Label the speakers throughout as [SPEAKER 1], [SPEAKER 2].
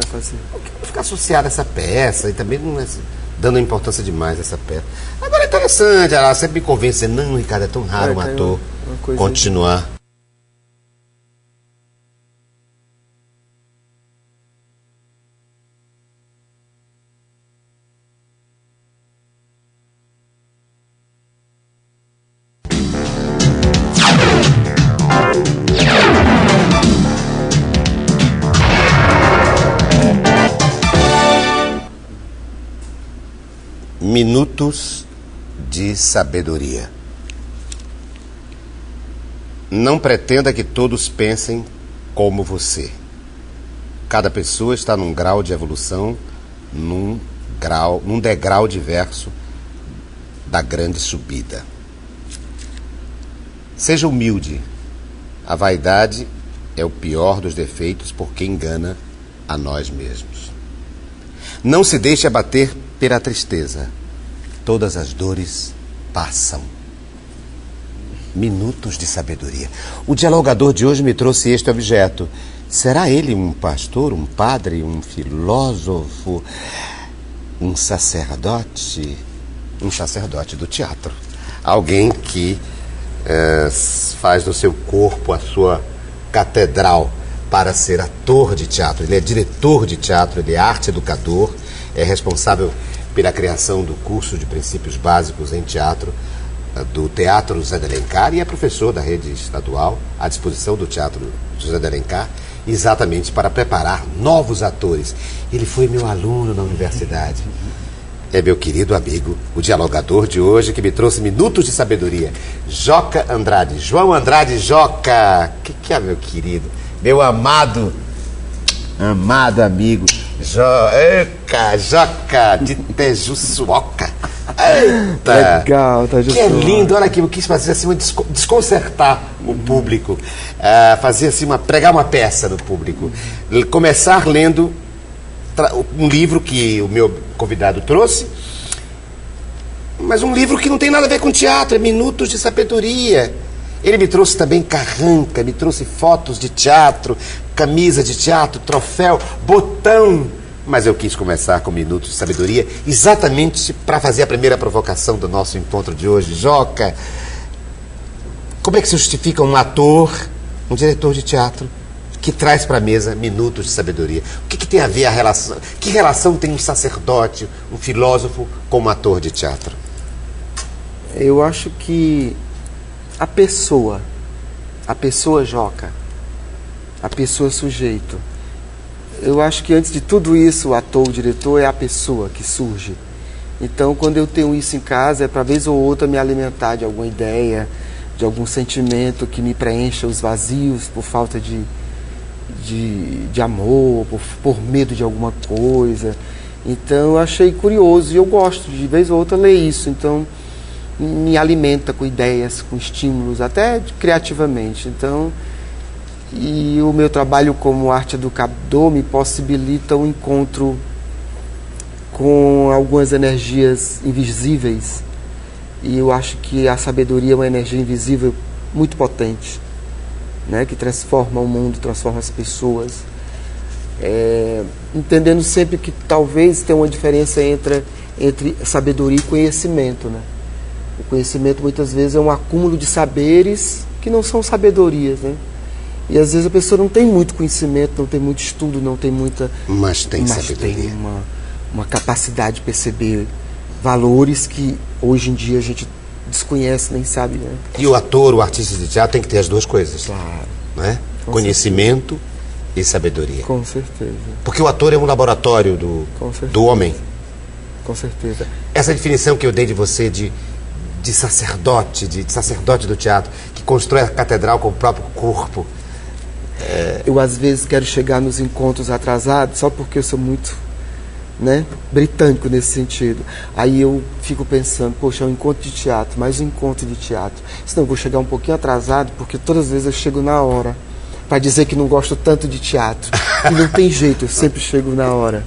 [SPEAKER 1] vai fazer?
[SPEAKER 2] Ficar associado a essa peça e também não é dando importância demais a essa peça. Agora é interessante, ela sempre me convence, não, Ricardo, é tão raro um ator continuar. Minutos de sabedoria. Não pretenda que todos pensem como você. Cada pessoa está num grau de evolução, num degrau diverso da grande subida. Seja humilde. A vaidade é o pior dos defeitos porque engana a nós mesmos. Não se deixe abater pela tristeza. Todas as dores passam. Minutos de sabedoria. O dialogador de hoje me trouxe este objeto. Será ele um pastor, um padre, um filósofo, um sacerdote? Um sacerdote do teatro. Alguém que faz do seu corpo a sua catedral para ser ator de teatro. Ele é diretor de teatro, ele é arte educador, é responsável pela criação do curso de princípios básicos em teatro do Teatro José de Alencar e é professor da rede estadual à disposição do Teatro José de Alencar, exatamente para preparar novos atores. Ele foi meu aluno na universidade. É meu querido amigo, o dialogador de hoje, que me trouxe minutos de sabedoria. Joca Andrade. João Andrade Joca. Que é, meu querido? Meu amado amigo. Joca de Tejuçuoca. Eita!
[SPEAKER 1] Legal, Tejuçuoca.
[SPEAKER 2] Que é lindo. Olha aqui, eu quis fazer assim, desconcertar o público. Fazer assim, pregar uma peça no público. Começar lendo um livro que o meu convidado trouxe, mas um livro que não tem nada a ver com teatro, é Minutos de Sabedoria. Ele me trouxe também carranca, me trouxe fotos de teatro, camisa de teatro, troféu, botão. Mas eu quis começar com Minutos de Sabedoria, exatamente para fazer a primeira provocação do nosso encontro de hoje. Joca, como é que se justifica um ator, um diretor de teatro, que traz para a mesa Minutos de Sabedoria? O que tem a ver a relação? Que relação tem um sacerdote, um filósofo com um ator de teatro?
[SPEAKER 1] Eu acho que a pessoa Joca, a pessoa sujeito. Eu acho que antes de tudo isso, o ator, o diretor, é a pessoa que surge. Então, quando eu tenho isso em casa, é para vez ou outra me alimentar de alguma ideia, de algum sentimento que me preencha os vazios por falta de amor, por medo de alguma coisa. Então eu achei curioso e eu gosto de vez ou outra ler isso. Então me alimenta com ideias, com estímulos, até criativamente. Então, e o meu trabalho como arte educador me possibilita um encontro com algumas energias invisíveis. E eu acho que a sabedoria é uma energia invisível muito potente, né, que transforma o mundo, transforma as pessoas, entendendo sempre que talvez tenha uma diferença entre sabedoria e conhecimento, né? O conhecimento muitas vezes é um acúmulo de saberes que não são sabedorias, né? E às vezes a pessoa não tem muito conhecimento, não tem muito estudo, não tem muita...
[SPEAKER 2] Mas tem sabedoria.
[SPEAKER 1] Tem uma capacidade de perceber valores que hoje em dia a gente desconhece, nem sabe, né?
[SPEAKER 2] E o ator, o artista de teatro tem que ter as duas coisas.
[SPEAKER 1] Claro.
[SPEAKER 2] Não é? Conhecimento e sabedoria.
[SPEAKER 1] Com certeza.
[SPEAKER 2] Porque o ator é um laboratório do homem.
[SPEAKER 1] Com certeza.
[SPEAKER 2] Essa definição que eu dei de você de sacerdote, de sacerdote do teatro, que constrói a catedral com o próprio corpo.
[SPEAKER 1] Eu às vezes quero chegar nos encontros atrasados, só porque eu sou muito, né, britânico nesse sentido. Aí eu fico pensando, poxa, é um encontro de teatro, mais um encontro de teatro. Senão eu vou chegar um pouquinho atrasado, porque todas as vezes eu chego na hora, para dizer que não gosto tanto de teatro. E não tem jeito, eu sempre chego na hora.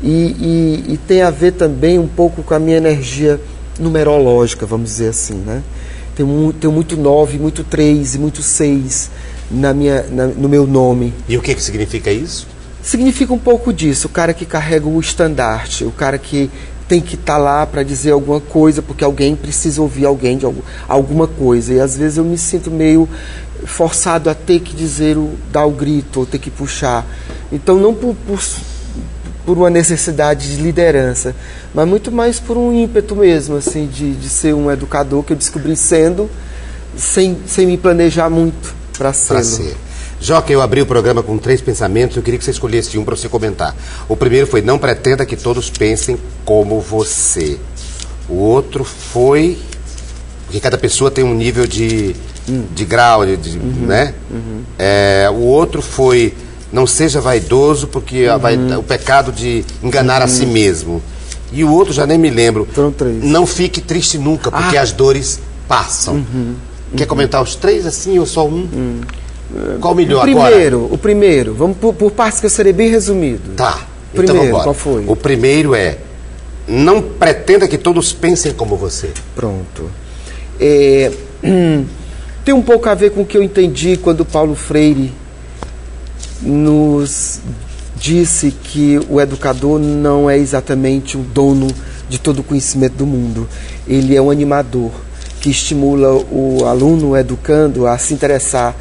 [SPEAKER 1] E tem a ver também um pouco com a minha energia numerológica, vamos dizer assim, né? Tenho muito 9, muito 3 e muito 6 no meu nome.
[SPEAKER 2] E o que significa isso?
[SPEAKER 1] significa um pouco disso, o cara que carrega o estandarte, o cara que tem que estar lá para dizer alguma coisa, porque alguém precisa ouvir alguém de alguma coisa. E às vezes eu me sinto meio forçado a ter que dizer, dar o grito, ou ter que puxar. Então não por uma necessidade de liderança, mas muito mais por um ímpeto mesmo, assim, de ser um educador que eu descobri sendo, sem me planejar muito para ser.
[SPEAKER 2] Joca, eu abri o programa com 3 pensamentos, eu queria que você escolhesse um para você comentar. O primeiro foi: não pretenda que todos pensem como você. O outro foi porque cada pessoa tem um nível de grau, né? O outro foi: não seja vaidoso, porque o pecado de enganar a si mesmo. E o outro, já nem me lembro.
[SPEAKER 1] Foram 3.
[SPEAKER 2] Não fique triste nunca, porque as dores passam. Quer comentar os 3 assim ou só um? Qual o melhor agora?
[SPEAKER 1] O primeiro. Vamos por partes que eu serei bem resumido.
[SPEAKER 2] Tá.
[SPEAKER 1] Primeiro,
[SPEAKER 2] então vamos
[SPEAKER 1] qual foi?
[SPEAKER 2] O primeiro é: não pretenda que todos pensem como você.
[SPEAKER 1] Pronto. Tem um pouco a ver com o que eu entendi quando Paulo Freire nos disse que o educador não é exatamente o dono de todo o conhecimento do mundo. Ele é um animador que estimula o aluno, o educando, a se interessar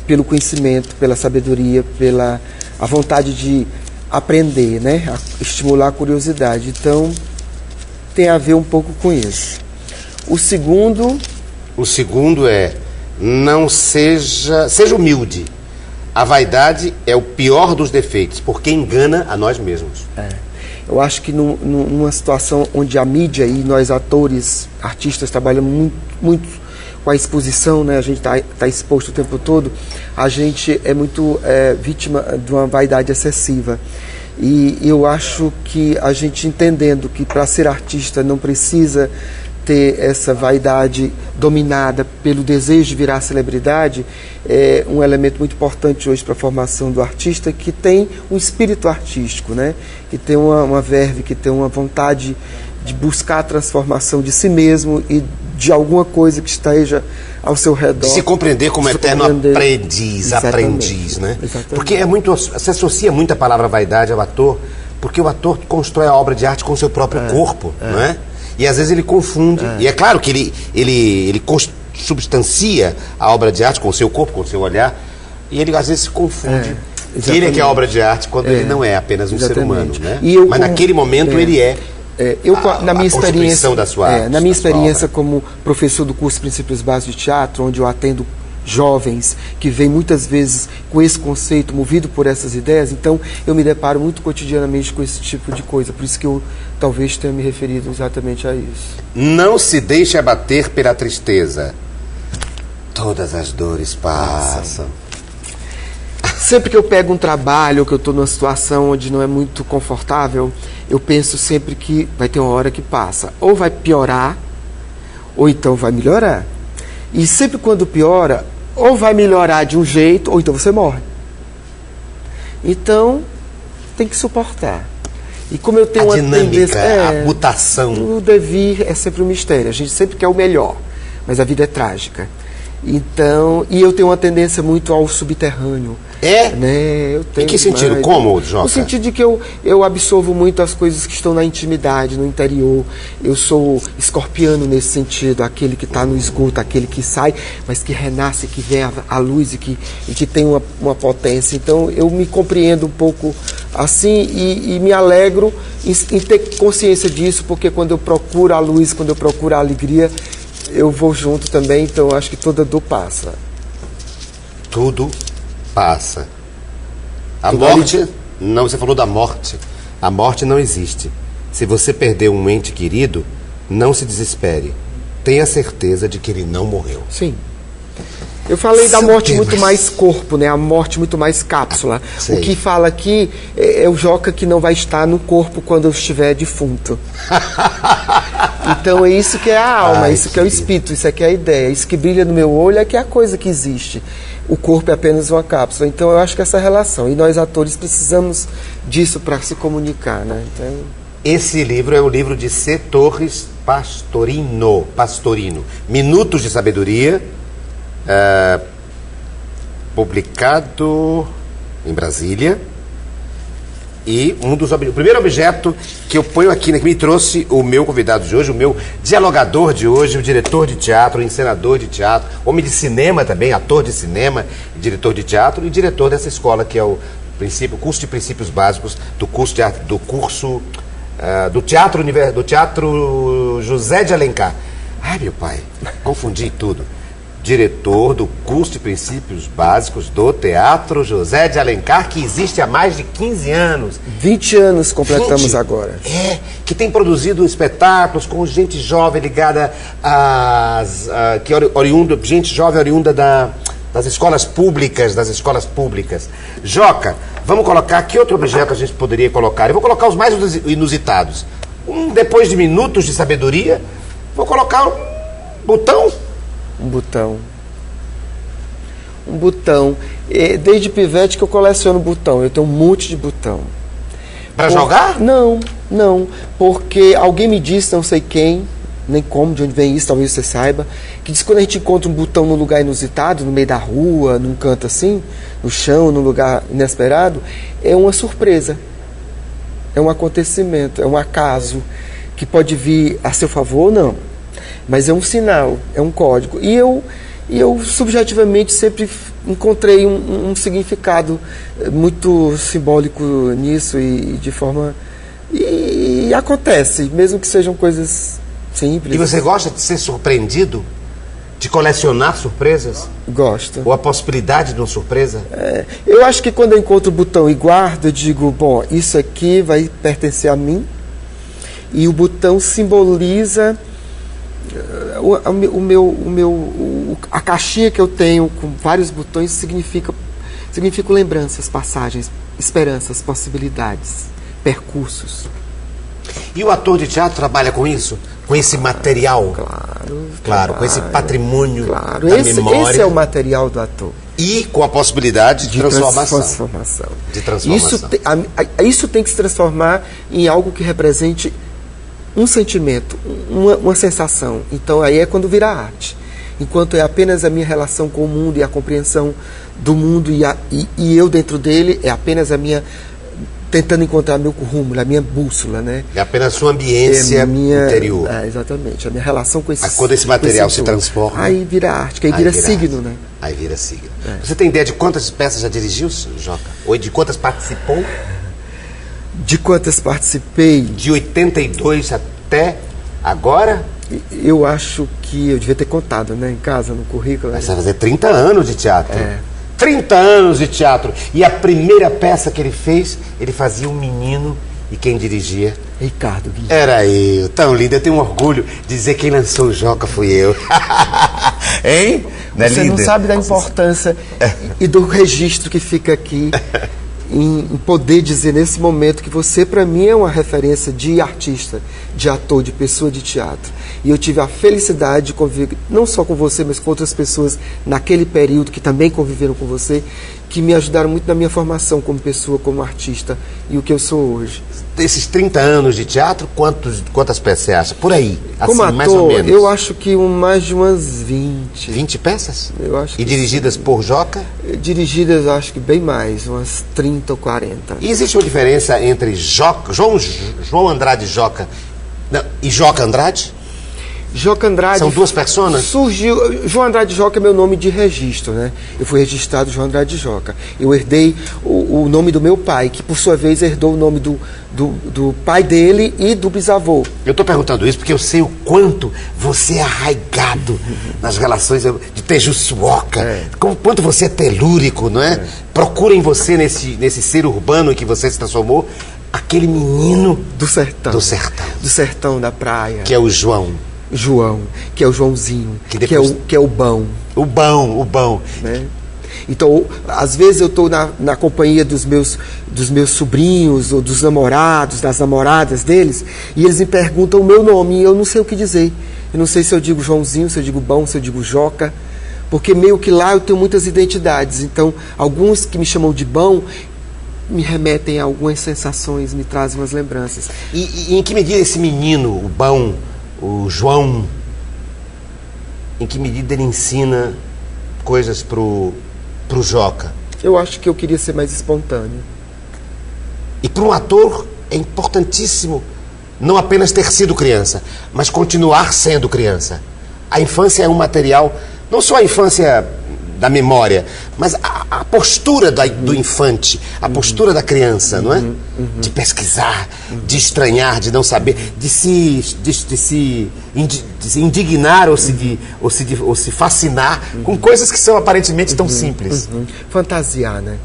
[SPEAKER 1] pelo conhecimento, pela sabedoria, pela a vontade de aprender, né? A estimular a curiosidade. Então, tem a ver um pouco com isso. O segundo é: não seja humilde. A vaidade é o pior dos defeitos, porque engana a nós mesmos. Eu acho que numa situação onde a mídia e nós atores, artistas, trabalhamos muito com a exposição, né? A gente tá exposto o tempo todo, a gente é muito vítima de uma vaidade excessiva. E eu acho que a gente, entendendo que para ser artista não precisa ter essa vaidade dominada pelo desejo de virar celebridade, é um elemento muito importante hoje para a formação do artista, que tem um espírito artístico, né? Que tem uma verve, que tem uma vontade de buscar a transformação de si mesmo e de alguma coisa que esteja ao seu redor.
[SPEAKER 2] De se compreender como eterno aprendiz, né?
[SPEAKER 1] Exatamente.
[SPEAKER 2] Porque se associa muito a palavra vaidade ao ator, porque o ator constrói a obra de arte com o seu próprio corpo, não é? E às vezes ele confunde. E é claro que ele substancia a obra de arte com o seu corpo, com o seu olhar, e ele às vezes se confunde. Que ele é que é a obra de arte, quando ele não é apenas um ser humano, né? Mas naquele momento ele é.
[SPEAKER 1] Na minha experiência,
[SPEAKER 2] da sua arte,
[SPEAKER 1] na minha experiência como professor do curso Princípios Básicos de Teatro, onde eu atendo jovens que vêm muitas vezes com esse conceito, movido por essas ideias, então eu me deparo muito cotidianamente com esse tipo de coisa. Por isso que eu talvez tenha me referido exatamente a isso.
[SPEAKER 2] Não se deixe abater pela tristeza. Todas as dores passam.
[SPEAKER 1] Sempre que eu pego um trabalho, ou que eu estou numa situação onde não é muito confortável, eu penso sempre que vai ter uma hora que passa. Ou vai piorar, ou então vai melhorar. E sempre quando piora, ou vai melhorar de um jeito, ou então você morre. Então, tem que suportar. E como eu tenho
[SPEAKER 2] a dinâmica, a mutação.
[SPEAKER 1] O devir é sempre um mistério. A gente sempre quer o melhor, mas a vida é trágica. Então, e eu tenho uma tendência muito ao subterrâneo. Né? Eu tenho,
[SPEAKER 2] em que sentido? Como, Joca?
[SPEAKER 1] No sentido de que eu absorvo muito as coisas que estão na intimidade, no interior. Eu sou escorpiano nesse sentido, aquele que está no esgoto, aquele que sai, mas que renasce, que vem à luz e que tem uma potência. Então, eu me compreendo um pouco assim e me alegro em ter consciência disso, porque quando eu procuro a luz, quando eu procuro a alegria, eu vou junto também. Então, eu acho que toda dor passa.
[SPEAKER 2] Tudo passa. A morte, não, você falou da morte. A morte não existe. Se você perder um ente querido, não se desespere. Tenha certeza de que ele não morreu.
[SPEAKER 1] Sim. Eu falei da morte muito mais corpo, né? A morte muito mais cápsula.
[SPEAKER 2] Sei.
[SPEAKER 1] O que fala aqui é o Joca que não vai estar no corpo quando eu estiver defunto. Então é isso que é a alma, isso que é o espírito, isso aqui é a ideia. Isso que brilha no meu olho é que é a coisa que existe. O corpo é apenas uma cápsula. Então eu acho que essa relação. E nós atores precisamos disso para se comunicar, né? Então...
[SPEAKER 2] Esse livro é o livro de C. Torres Pastorino. Minutos de Sabedoria. Publicado em Brasília, E o primeiro objeto que eu ponho aqui, né, que me trouxe o meu convidado de hoje, o meu dialogador de hoje, o diretor de teatro, o encenador de teatro, homem de cinema também, ator de cinema, diretor de teatro e diretor dessa escola que é o curso de princípios básicos do Teatro José de Alencar. Ai, meu pai, confundi tudo. Diretor do curso de princípios básicos do Teatro José de Alencar, que existe há mais de 15 anos.
[SPEAKER 1] 20 anos completamos
[SPEAKER 2] 20?
[SPEAKER 1] agora.
[SPEAKER 2] Que tem produzido espetáculos com gente jovem ligada gente jovem oriunda das escolas públicas, Joca, vamos colocar, que outro objeto a gente poderia colocar? Eu vou colocar os mais inusitados. Depois de minutos de sabedoria, vou colocar um botão.
[SPEAKER 1] Um botão. Desde pivete que eu coleciono botão. Eu tenho um monte de botão.
[SPEAKER 2] Para jogar?
[SPEAKER 1] Não. Porque alguém me disse, não sei quem, nem como, de onde vem isso, talvez você saiba, que diz que quando a gente encontra um botão num lugar inusitado, no meio da rua, num canto assim, no chão, num lugar inesperado, é uma surpresa. É um acontecimento, é um acaso que pode vir a seu favor ou não. Mas é um sinal, é um código. E eu subjetivamente sempre encontrei um significado muito simbólico nisso e de forma... E acontece, mesmo que sejam coisas simples.
[SPEAKER 2] E você gosta de ser surpreendido? De colecionar surpresas?
[SPEAKER 1] Gosto.
[SPEAKER 2] Ou a possibilidade de uma surpresa?
[SPEAKER 1] Eu acho que quando eu encontro o botão e guardo, eu digo, bom, isso aqui vai pertencer a mim. E o botão simboliza... a caixinha que eu tenho com vários botões significam lembranças, passagens, esperanças, possibilidades, percursos.
[SPEAKER 2] E o ator de teatro trabalha com isso? Com esse material? Claro, com esse patrimônio da memória.
[SPEAKER 1] Esse é o material do ator.
[SPEAKER 2] E com a possibilidade de transformação. De transformação.
[SPEAKER 1] Isso tem que se transformar em algo que represente um sentimento, uma sensação. Então aí é quando vira arte. Enquanto é apenas a minha relação com o mundo e a compreensão do mundo e eu dentro dele, é apenas a minha... tentando encontrar meu rumo, a minha bússola, né? É
[SPEAKER 2] apenas a sua ambiência interior.
[SPEAKER 1] Exatamente, a minha relação com esse...
[SPEAKER 2] Mas quando esse material se transforma...
[SPEAKER 1] Aí vira arte, aí vira signo, né?
[SPEAKER 2] Aí vira signo. Você tem ideia de quantas peças já dirigiu, Joca? Ou de quantas participou?
[SPEAKER 1] De quantas participei?
[SPEAKER 2] De 82 até agora?
[SPEAKER 1] Eu acho que eu devia ter contado, né? Em casa, no currículo.
[SPEAKER 2] Mas você vai fazer 30 anos de teatro. 30 anos de teatro. E a primeira peça que ele fez, ele fazia um menino e quem dirigia?
[SPEAKER 1] Ricardo Guilherme.
[SPEAKER 2] Era eu. Tão lindo. Eu tenho um orgulho de dizer que quem lançou o Joca fui eu. Hein?
[SPEAKER 1] Você não sabe da importância e do registro que fica aqui em poder dizer nesse momento que você, para mim, é uma referência de artista, de ator, de pessoa de teatro. E eu tive a felicidade de conviver, não só com você, mas com outras pessoas naquele período que também conviveram com você, que me ajudaram muito na minha formação como pessoa, como artista e o que eu sou hoje.
[SPEAKER 2] Desses 30 anos de teatro, quantas peças você acha? Por aí,
[SPEAKER 1] como
[SPEAKER 2] assim,
[SPEAKER 1] ator,
[SPEAKER 2] mais ou menos.
[SPEAKER 1] Eu acho que mais de umas 20.
[SPEAKER 2] 20 peças?
[SPEAKER 1] Eu acho que
[SPEAKER 2] dirigidas por Joca?
[SPEAKER 1] Dirigidas, acho que bem mais, umas 30 ou 40.
[SPEAKER 2] E existe uma diferença entre João Andrade Joca e Joca Andrade?
[SPEAKER 1] Joca Andrade...
[SPEAKER 2] São duas personas?
[SPEAKER 1] Surgiu... João Andrade Joca é meu nome de registro, né? Eu fui registrado João Andrade Joca. Eu herdei o nome do meu pai, que por sua vez herdou o nome do pai dele e do bisavô. Eu estou perguntando isso porque eu sei o quanto você é arraigado nas relações de Tejuçuoca, quanto você é telúrico, não é? Procura em você, nesse ser urbano em que você se transformou, aquele menino do sertão. Do sertão da praia. Que é o João, que é o Joãozinho, que é o bão. O bão. Né? Então, às vezes eu estou na companhia dos meus sobrinhos, ou dos namorados, das namoradas deles, e eles me perguntam o meu nome, e eu não sei o que dizer. Eu não sei se eu digo Joãozinho, se eu digo bão, se eu digo Joca, porque meio que lá eu tenho muitas identidades. Então, alguns que me chamam de bão me remetem a algumas sensações, me trazem umas lembranças. E em que medida esse menino, o bão, o João, em que medida ele ensina coisas pro Joca? Eu acho que eu queria ser mais espontâneo.
[SPEAKER 2] E para um ator é importantíssimo não apenas ter sido criança, mas continuar sendo criança. A infância é um material, não só a infância da memória, mas a postura do infante, a postura da criança, não é? De pesquisar, de estranhar, de não saber, de se indignar ou se fascinar com coisas que são aparentemente tão simples.
[SPEAKER 1] Fantasiar, né?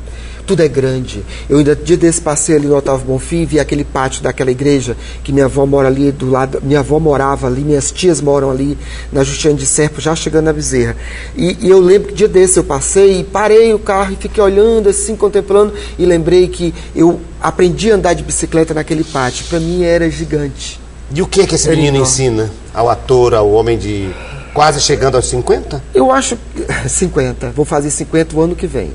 [SPEAKER 1] Tudo é grande. Eu ainda dia desse passei ali no Otávio Bonfim, vi aquele pátio daquela igreja que minha avó mora ali do lado, minha avó morava ali, minhas tias moram ali na Justiniano de Serpa, já chegando na Bezerra. E eu lembro que dia desse eu passei e parei o carro e fiquei olhando assim, contemplando, e lembrei que eu aprendi a andar de bicicleta naquele pátio. Para mim era gigante.
[SPEAKER 2] E o que é que esse menino ensina ao ator, ao homem de quase chegando aos 50?
[SPEAKER 1] Eu acho 50, vou fazer 50 o ano que vem.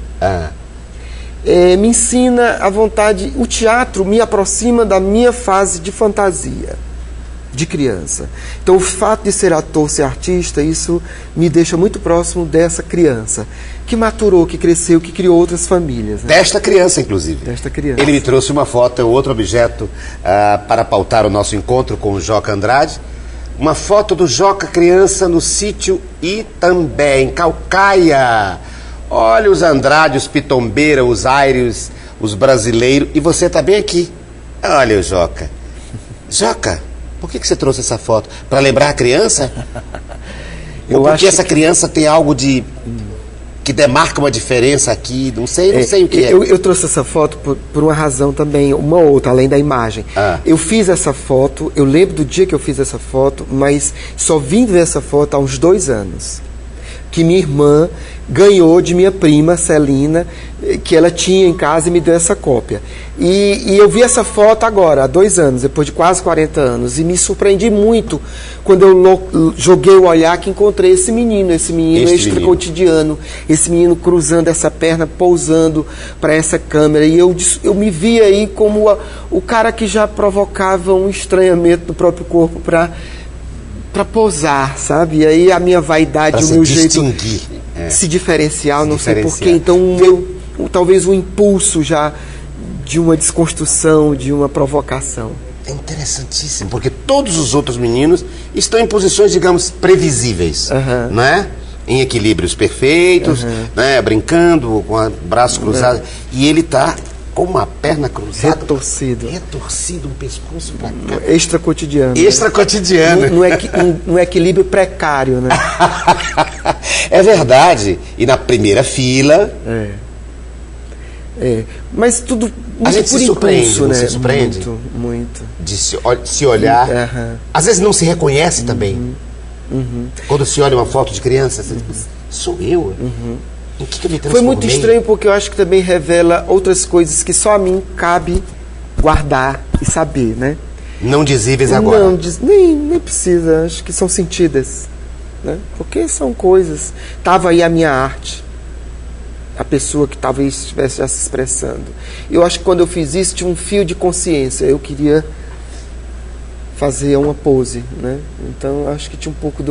[SPEAKER 1] Me ensina a vontade, o teatro me aproxima da minha fase de fantasia, de criança. Então o fato de ser ator, ser artista, isso me deixa muito próximo dessa criança, que maturou, que cresceu, que criou outras famílias. Né?
[SPEAKER 2] Desta criança, inclusive.
[SPEAKER 1] Desta criança.
[SPEAKER 2] Ele me trouxe uma foto, outro objeto para pautar o nosso encontro com o Joca Andrade. Uma foto do Joca criança no sítio Itambé, em Caucaia. Olha os Andrade, os Pitombeira, os Aires, os brasileiros. E você está bem aqui. Olha o Joca. Joca, por que você trouxe essa foto? Para lembrar a criança? Ou porque essa criança tem algo que demarca uma diferença aqui? Não sei o que é.
[SPEAKER 1] Eu trouxe essa foto por uma razão também, uma outra, além da imagem. Eu fiz essa foto, eu lembro do dia que eu fiz essa foto, mas só vim ver essa foto há uns 2 anos. Que minha irmã ganhou de minha prima, Celina, que ela tinha em casa e me deu essa cópia. E eu vi essa foto agora, há 2 anos, depois de quase 40 anos, e me surpreendi muito quando eu joguei o olhar que encontrei esse menino extra cotidiano, esse menino cruzando essa perna, pousando para essa câmera, e eu me vi aí como o cara que já provocava um estranhamento no próprio corpo para pousar, sabe? E aí a minha vaidade, o meu jeito de se diferenciar, não sei porquê. Então talvez um impulso já de uma desconstrução, de uma provocação.
[SPEAKER 2] É interessantíssimo, porque todos os outros meninos estão em posições, digamos, previsíveis, né? Em equilíbrios perfeitos, né? Brincando, com o braço cruzado. E ele está com uma perna cruzada. Retorcido, um pescoço pra cá.
[SPEAKER 1] Extra cotidiano.
[SPEAKER 2] Extra cotidiano.
[SPEAKER 1] No equilíbrio precário, né?
[SPEAKER 2] É verdade. E na primeira fila.
[SPEAKER 1] Mas tudo
[SPEAKER 2] a gente se surpreende, né? Se surpreende?
[SPEAKER 1] Muito.
[SPEAKER 2] De se olhar. Às vezes não se reconhece também. Quando se olha uma foto de criança, você diz, sou eu? Em que eu me transformei?
[SPEAKER 1] Foi muito estranho, porque eu acho que também revela outras coisas que só a mim cabe guardar e saber, né?
[SPEAKER 2] Não dizíveis agora.
[SPEAKER 1] Não, nem precisa, acho que são sentidas, né? Porque são coisas. Estava aí a minha arte, a pessoa que talvez estivesse já se expressando. Eu acho que quando eu fiz isso, tinha um fio de consciência. Eu queria fazer uma pose, né? Então acho que tinha um pouco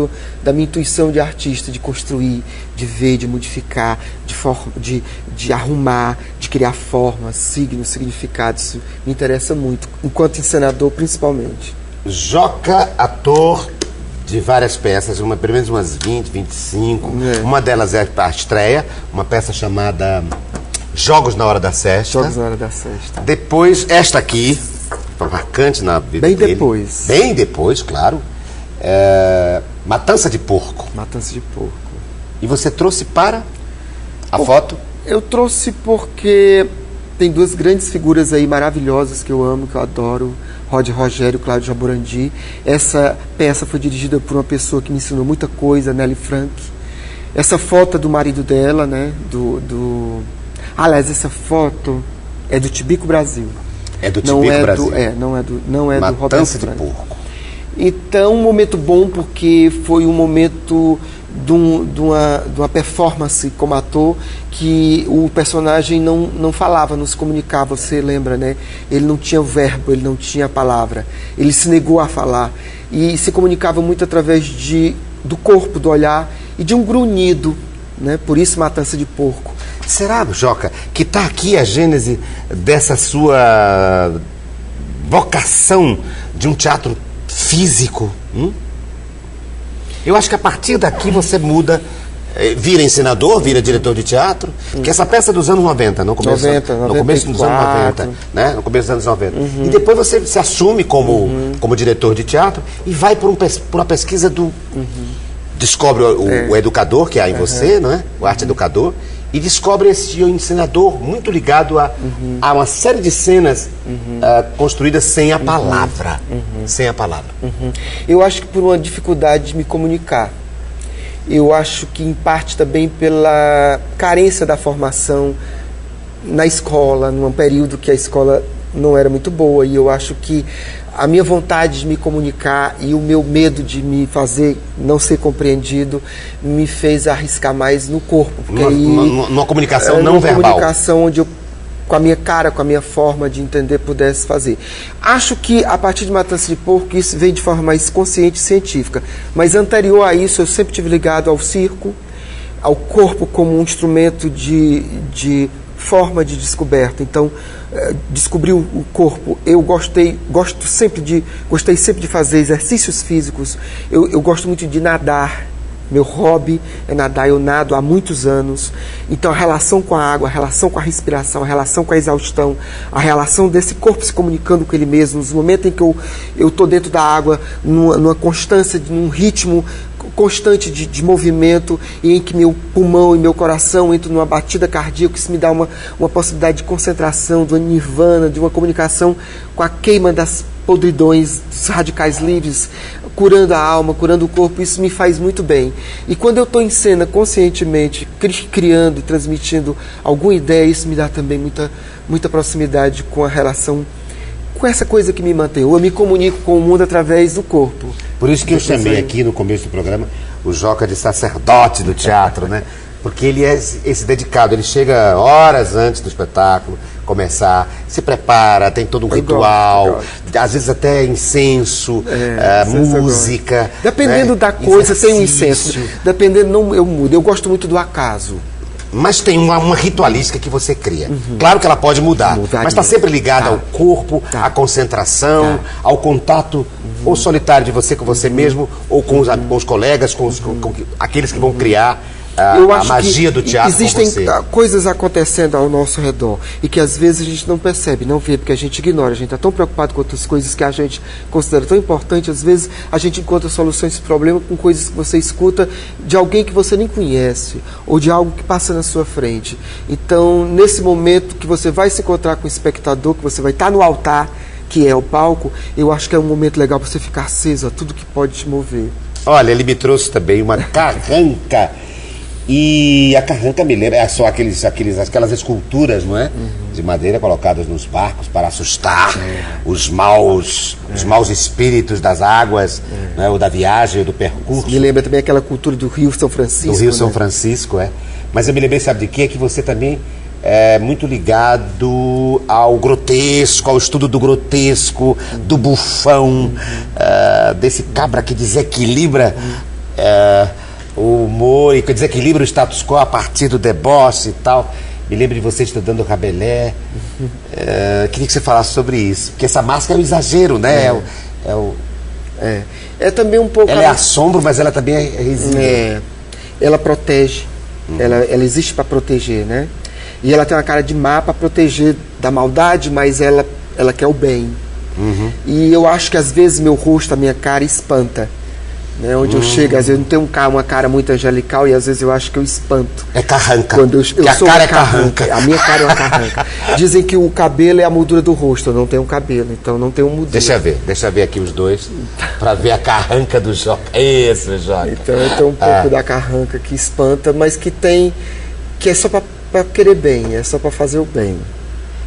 [SPEAKER 1] da minha intuição de artista, de construir, de ver, de modificar, de arrumar, de criar formas, signos, significados. Isso me interessa muito, enquanto encenador principalmente.
[SPEAKER 2] Joca, ator de várias peças, pelo menos umas 20, 25. Uma delas é a estreia, uma peça chamada Jogos na Hora da Sesta.
[SPEAKER 1] Jogos na Hora da Sesta.
[SPEAKER 2] Depois, esta aqui, marcante na vida
[SPEAKER 1] dele.
[SPEAKER 2] Bem depois, claro. Matança de Porco.
[SPEAKER 1] Matança de Porco.
[SPEAKER 2] E você trouxe para a foto?
[SPEAKER 1] Eu trouxe porque tem 2 grandes figuras aí maravilhosas que eu amo, que eu adoro. Rod Rogério e Cláudio Jaburandi. Essa peça foi dirigida por uma pessoa que me ensinou muita coisa, Nelly Frank. Essa foto é do marido dela, né? Aliás, essa foto é do Tibico Brasil.
[SPEAKER 2] É do Tibico Brasil.
[SPEAKER 1] Não é do Roberto
[SPEAKER 2] Matança de Porco.
[SPEAKER 1] Então, um momento bom, porque foi um momento de uma performance como ator, que o personagem não falava, não se comunicava, você lembra, né? Ele não tinha o verbo, ele não tinha a palavra, ele se negou a falar, e se comunicava muito através do corpo, do olhar, e de um grunhido, né? Por isso Matança de Porco.
[SPEAKER 2] Será, Joca, que está aqui a gênese dessa sua vocação de um teatro físico? Eu acho que a partir daqui você muda, vira encenador, vira diretor de teatro, que essa peça é dos anos 90, no começo dos anos 90, né? No começo dos anos 90. E depois você se assume como diretor de teatro e vai por uma pesquisa do... Descobre o educador que há em você, não é? O arte educador, e descobre esse encenador muito ligado a uma série de cenas construídas sem a palavra. Sem a palavra.
[SPEAKER 1] Eu acho que por uma dificuldade de me comunicar. Eu acho que em parte também pela carência da formação na escola, num período que a escola não era muito boa, e eu acho que a minha vontade de me comunicar e o meu medo de me fazer não ser compreendido me fez arriscar mais no corpo. Porque
[SPEAKER 2] numa comunicação não verbal.
[SPEAKER 1] Uma comunicação onde eu, com a minha cara, com a minha forma de entender, pudesse fazer. Acho que a partir de Matança de Porco isso vem de forma mais consciente e científica. Mas anterior a isso eu sempre tive ligado ao circo, ao corpo como um instrumento de forma de descoberta. Então, descobri o corpo. Eu gostei sempre de fazer exercícios físicos. Eu gosto muito de nadar. Meu hobby é nadar, eu nado há muitos anos. Então a relação com a água, a relação com a respiração, a relação com a exaustão, a relação desse corpo se comunicando com ele mesmo, nos momentos em que eu estou dentro da água, numa constância, num ritmo constante de movimento, e em que meu pulmão e meu coração entram numa batida cardíaca, isso me dá uma possibilidade de concentração, de uma nirvana, de uma comunicação com a queima das podridões, dos radicais livres, curando a alma, curando o corpo. Isso me faz muito bem. E quando eu estou em cena conscientemente, criando e transmitindo alguma ideia, isso me dá também muita proximidade com a relação, com essa coisa que me mantém. Eu me comunico com o mundo através do corpo.
[SPEAKER 2] Por isso que eu chamei aqui no começo do programa o Joca de sacerdote do teatro, né? Porque ele é esse dedicado, ele chega horas antes do espetáculo começar, se prepara, tem todo um ritual, às vezes até incenso, música.
[SPEAKER 1] Dependendo da coisa, tem um incenso. Dependendo, eu mudo. Eu gosto muito do acaso.
[SPEAKER 2] Mas tem uma ritualística que você cria. Claro que ela pode mudar, mas está sempre ligada ao corpo, à concentração, ao contato ou solitário de você com você mesmo, ou com os colegas, com aqueles que vão criar a magia do teatro.
[SPEAKER 1] Existem coisas acontecendo ao nosso redor e que às vezes a gente não percebe, não vê, porque a gente ignora. A gente está tão preocupado com outras coisas que a gente considera tão importante. Às vezes a gente encontra soluções para esse problema com coisas que você escuta de alguém que você nem conhece, ou de algo que passa na sua frente. Então, nesse momento que você vai se encontrar com o espectador, que você vai estar no altar, que é o palco, eu acho que é um momento legal para você ficar aceso a tudo que pode te mover.
[SPEAKER 2] Olha, ele me trouxe também uma carranca. E a carranca me lembra, são aquelas esculturas, não é? De madeira colocadas nos barcos para assustar os maus espíritos das águas, não é? Ou da viagem, ou do percurso.
[SPEAKER 1] Me lembra também aquela cultura do Rio São Francisco.
[SPEAKER 2] Do Rio São Francisco, é. Mas eu me lembrei, sabe de quê? Que você também é muito ligado ao grotesco, ao estudo do grotesco, do bufão, desse cabra que desequilibra o humor e que desequilibra o status quo a partir do deboche e tal. Me lembro de você estudando Rabelais. Queria que você falasse sobre isso, porque essa máscara é um exagero, né?
[SPEAKER 1] É também um pouco...
[SPEAKER 2] Ela é assombro, mas ela também é resiliente.
[SPEAKER 1] Ela protege, ela existe para proteger, né? E ela tem uma cara de má para proteger da maldade, mas ela quer o bem. E eu acho que às vezes meu rosto, a minha cara espanta. Né, onde eu chego, às vezes eu não tenho uma cara muito angelical e às vezes eu acho que eu espanto.
[SPEAKER 2] É carranca.
[SPEAKER 1] Quando eu
[SPEAKER 2] sou a cara é carranca.
[SPEAKER 1] A minha cara é uma carranca. Dizem que o cabelo é a moldura do rosto, eu não tenho cabelo, então não tenho moldura.
[SPEAKER 2] Deixa eu ver aqui os dois, para ver a carranca do Joca. Esse, Joca.
[SPEAKER 1] Então eu tenho um pouco da carranca que espanta, mas que é só para querer bem, é só para fazer o bem.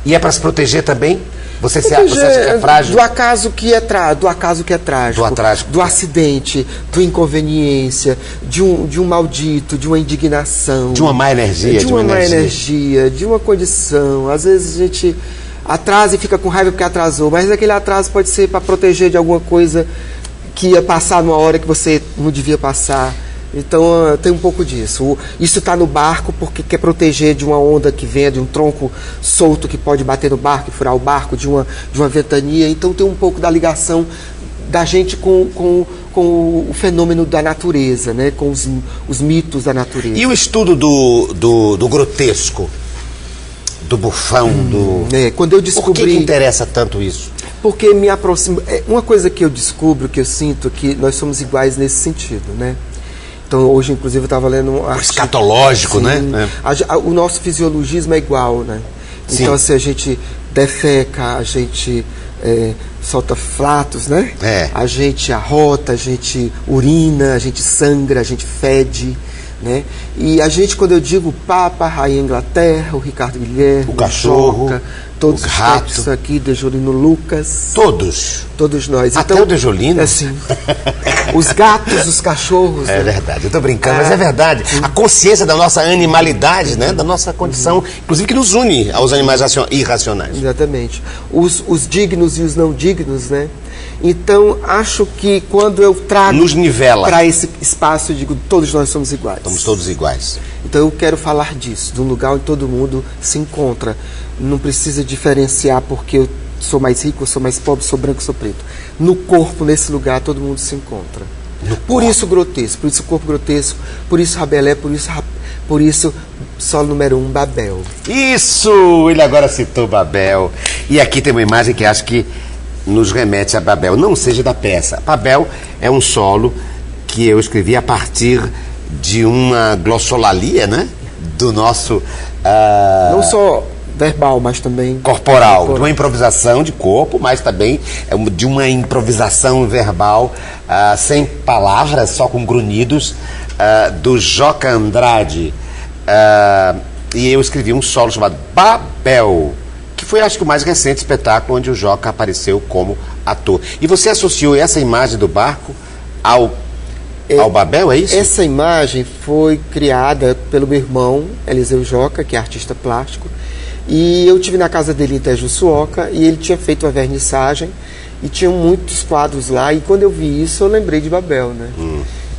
[SPEAKER 2] E é para se proteger também? Você acha que é frágil?
[SPEAKER 1] Do acaso que é trágico, do acidente, do inconveniência, de um maldito, de uma indignação.
[SPEAKER 2] De uma má energia.
[SPEAKER 1] De uma má energia, de uma condição. Às vezes a gente atrasa e fica com raiva porque atrasou, mas aquele atraso pode ser para proteger de alguma coisa que ia passar numa hora que você não devia passar. Então tem um pouco disso. Isso está no barco porque quer proteger de uma onda que venha de um tronco solto que pode bater no barco e furar o barco, de uma ventania. Então tem um pouco da ligação da gente com o fenômeno da natureza, né? Com os mitos da natureza.
[SPEAKER 2] E o estudo do grotesco, do bufão,
[SPEAKER 1] quando eu descobri...
[SPEAKER 2] Por que interessa tanto isso?
[SPEAKER 1] Porque me aproxima... Uma coisa que eu descubro, que eu sinto, que nós somos iguais nesse sentido, né? Então, hoje, inclusive, eu estava lendo um artigo...
[SPEAKER 2] Escatológico, sim, né?
[SPEAKER 1] O nosso fisiologismo é igual, né?
[SPEAKER 2] Sim.
[SPEAKER 1] Então, se a gente defeca, a gente solta flatos, né? A gente arrota, a gente urina, a gente sangra, a gente fede, né? E a gente, quando eu digo Papa, Rainha Inglaterra, o Ricardo Guilherme,
[SPEAKER 2] o cachorro,
[SPEAKER 1] Joca, todos
[SPEAKER 2] o
[SPEAKER 1] os
[SPEAKER 2] rato
[SPEAKER 1] textos aqui, Dejolino Lucas.
[SPEAKER 2] Todos
[SPEAKER 1] nós.
[SPEAKER 2] Até
[SPEAKER 1] então,
[SPEAKER 2] o Dejolino?
[SPEAKER 1] Assim, os gatos, os cachorros.
[SPEAKER 2] É,
[SPEAKER 1] né?
[SPEAKER 2] verdade, eu tô brincando, mas é verdade. Sim. A consciência da nossa animalidade, né? Da nossa condição, inclusive que nos une aos animais irracionais.
[SPEAKER 1] Exatamente. Os dignos e os não dignos, né? Então, acho que quando eu trago
[SPEAKER 2] nos nivela
[SPEAKER 1] para esse espaço, eu digo, todos nós somos iguais.
[SPEAKER 2] Somos todos iguais.
[SPEAKER 1] Então, eu quero falar disso, de um lugar onde todo mundo se encontra. Não precisa diferenciar porque eu sou mais rico, eu sou mais pobre, sou branco, sou preto. No corpo, nesse lugar, todo mundo se encontra. Por isso grotesco, por isso corpo grotesco, por isso Rabelais, por isso solo número 1, Babel.
[SPEAKER 2] Isso! Ele agora citou Babel. E aqui tem uma imagem que acho que nos remete a Babel, não seja da peça. Babel é um solo que eu escrevi a partir de uma glossolalia, né? Do nosso...
[SPEAKER 1] Não só verbal, mas também...
[SPEAKER 2] corporal. De uma improvisação de corpo, mas também de uma improvisação verbal, sem palavras, só com grunhidos, do Joca Andrade. E eu escrevi um solo chamado Babel, que foi, acho que, o mais recente espetáculo onde o Joca apareceu como ator. E você associou essa imagem do barco ao Babel, é isso?
[SPEAKER 1] Essa imagem foi criada pelo meu irmão, Eliseu Joca, que é artista plástico, e eu tive na casa dele em Tejuçuoca, e ele tinha feito uma vernissagem, e tinham muitos quadros lá, e quando eu vi isso, eu lembrei de Babel, né?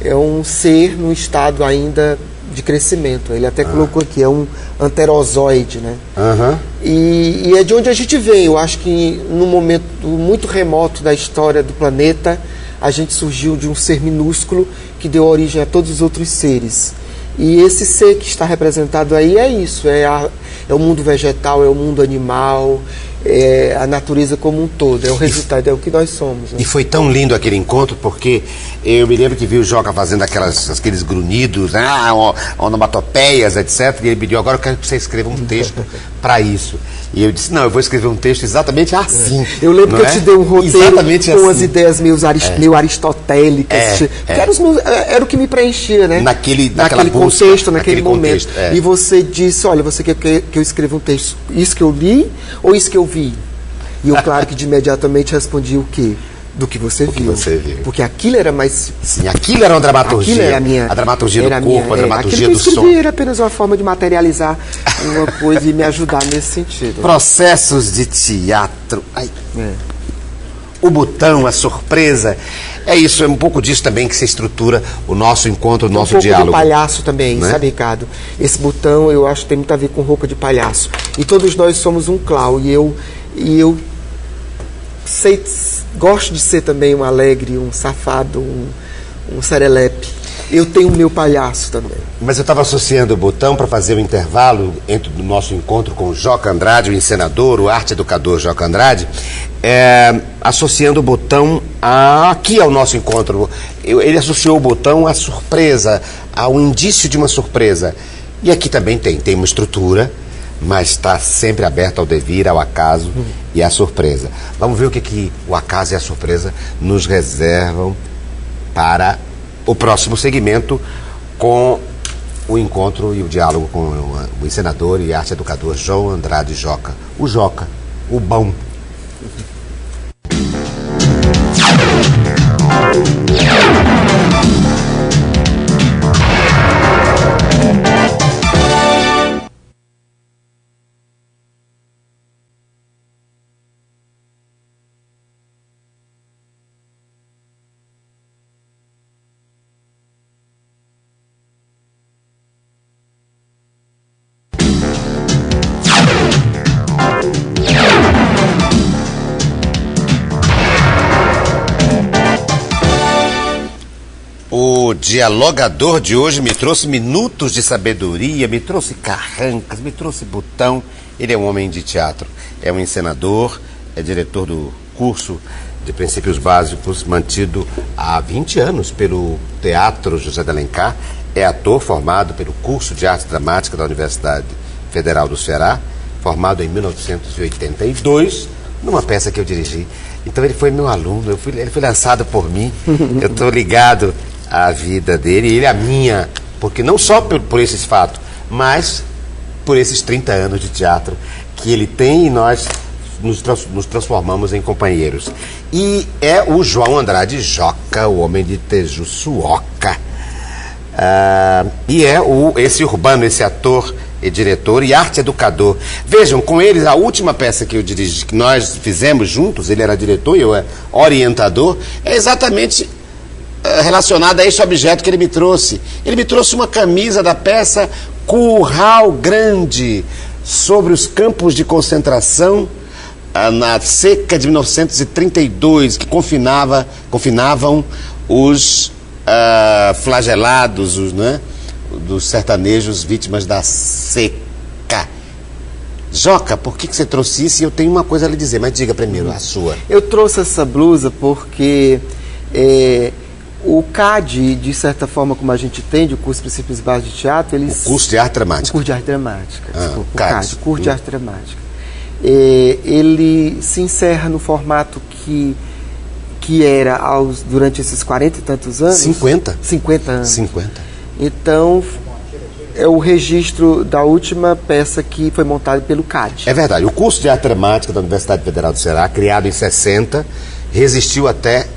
[SPEAKER 1] É um ser num estado ainda de crescimento. Ele até colocou aqui, é um anterozoide, né? E é de onde a gente veio. Eu acho que num momento muito remoto da história do planeta, a gente surgiu de um ser minúsculo que deu origem a todos os outros seres. E esse ser que está representado aí é isso, é o mundo vegetal, é o mundo animal, é a natureza como um todo, é o resultado, é o que nós somos. Né?
[SPEAKER 2] E foi tão lindo aquele encontro, porque eu me lembro que vi o Joca fazendo aqueles grunhidos, onomatopeias, etc. E ele pediu, agora eu quero que você escreva um texto para isso. E eu disse, não, eu vou escrever um texto exatamente assim.
[SPEAKER 1] Eu lembro que eu te dei um roteiro com as
[SPEAKER 2] assim.
[SPEAKER 1] ideias meio aristotélicas, era o que me preenchia, né?
[SPEAKER 2] Naquele
[SPEAKER 1] contexto, naquele momento. E você disse, olha, você quer que eu escreva um texto, isso que eu li ou isso que eu vi? E eu, claro que de imediatamente respondi o quê? Do que você viu. Porque aquilo era mais...
[SPEAKER 2] Sim, aquilo era uma dramaturgia.
[SPEAKER 1] Aquilo era
[SPEAKER 2] a dramaturgia do corpo, a dramaturgia do som.
[SPEAKER 1] Aquilo que eu escrevi era apenas uma forma de materializar uma coisa e me ajudar nesse sentido.
[SPEAKER 2] Processos de teatro. O botão, a surpresa. É isso, é um pouco disso também que se estrutura o nosso encontro, o nosso diálogo.
[SPEAKER 1] Um pouco do palhaço também, né? Sabe, Ricardo? Esse botão, eu acho que tem muito a ver com roupa de palhaço. E todos nós somos um clown. E eu gosto de ser também um alegre, um safado, um serelepe. Eu tenho o meu palhaço também.
[SPEAKER 2] Mas eu estava associando o botão para fazer o intervalo entre o nosso encontro com o Joca Andrade, o encenador, o arte educador Joca Andrade, associando o botão aqui ao nosso encontro. Ele associou o botão à surpresa, ao indício de uma surpresa. E aqui também tem uma estrutura, mas está sempre aberto ao devir, ao acaso e à surpresa. Vamos ver o que o acaso e a surpresa nos reservam para o próximo segmento, com o encontro e o diálogo com o encenador e arte educador João Andrade Joca. O Joca, o bom. O dialogador de hoje me trouxe minutos de sabedoria, me trouxe carrancas, me trouxe botão. Ele é um homem de teatro, é um encenador, é diretor do curso de princípios básicos mantido há 20 anos pelo Teatro José de Alencar, é ator formado pelo curso de arte dramática da Universidade Federal do Ceará, formado em 1982, numa peça que eu dirigi. Então ele foi meu aluno, ele foi lançado por mim, eu estou ligado à vida dele e ele à minha, porque não só por esses fatos, mas por esses 30 anos de teatro que ele tem e nós nos transformamos em companheiros. E é o João Andrade Joca, o homem de Tejuçuoca. E é esse urbano, esse ator e diretor e arte educador. Vejam, com eles, a última peça que eu dirigi, que nós fizemos juntos, ele era diretor e eu era orientador, é exatamente relacionada a esse objeto que ele me trouxe. Ele me trouxe uma camisa da peça Curral Grande, sobre os campos de concentração na seca de 1932, que confinavam os flagelados, dos sertanejos vítimas da seca. Joca, por que você trouxe isso? E eu tenho uma coisa a lhe dizer, mas diga primeiro a sua.
[SPEAKER 1] Eu trouxe essa blusa porque o CAD, de certa forma, como a gente entende, o curso de princípios básicos de teatro, eles...
[SPEAKER 2] O curso de arte dramática.
[SPEAKER 1] O curso de arte dramática, desculpa, o
[SPEAKER 2] CAD.
[SPEAKER 1] O curso de arte dramática. Ele se encerra no formato que era durante esses 40 e tantos anos.
[SPEAKER 2] 50?
[SPEAKER 1] 50 anos.
[SPEAKER 2] 50.
[SPEAKER 1] Então, é o registro da última peça que foi montada pelo CAD.
[SPEAKER 2] É verdade. O curso de arte dramática da Universidade Federal do Ceará, criado em 60, resistiu até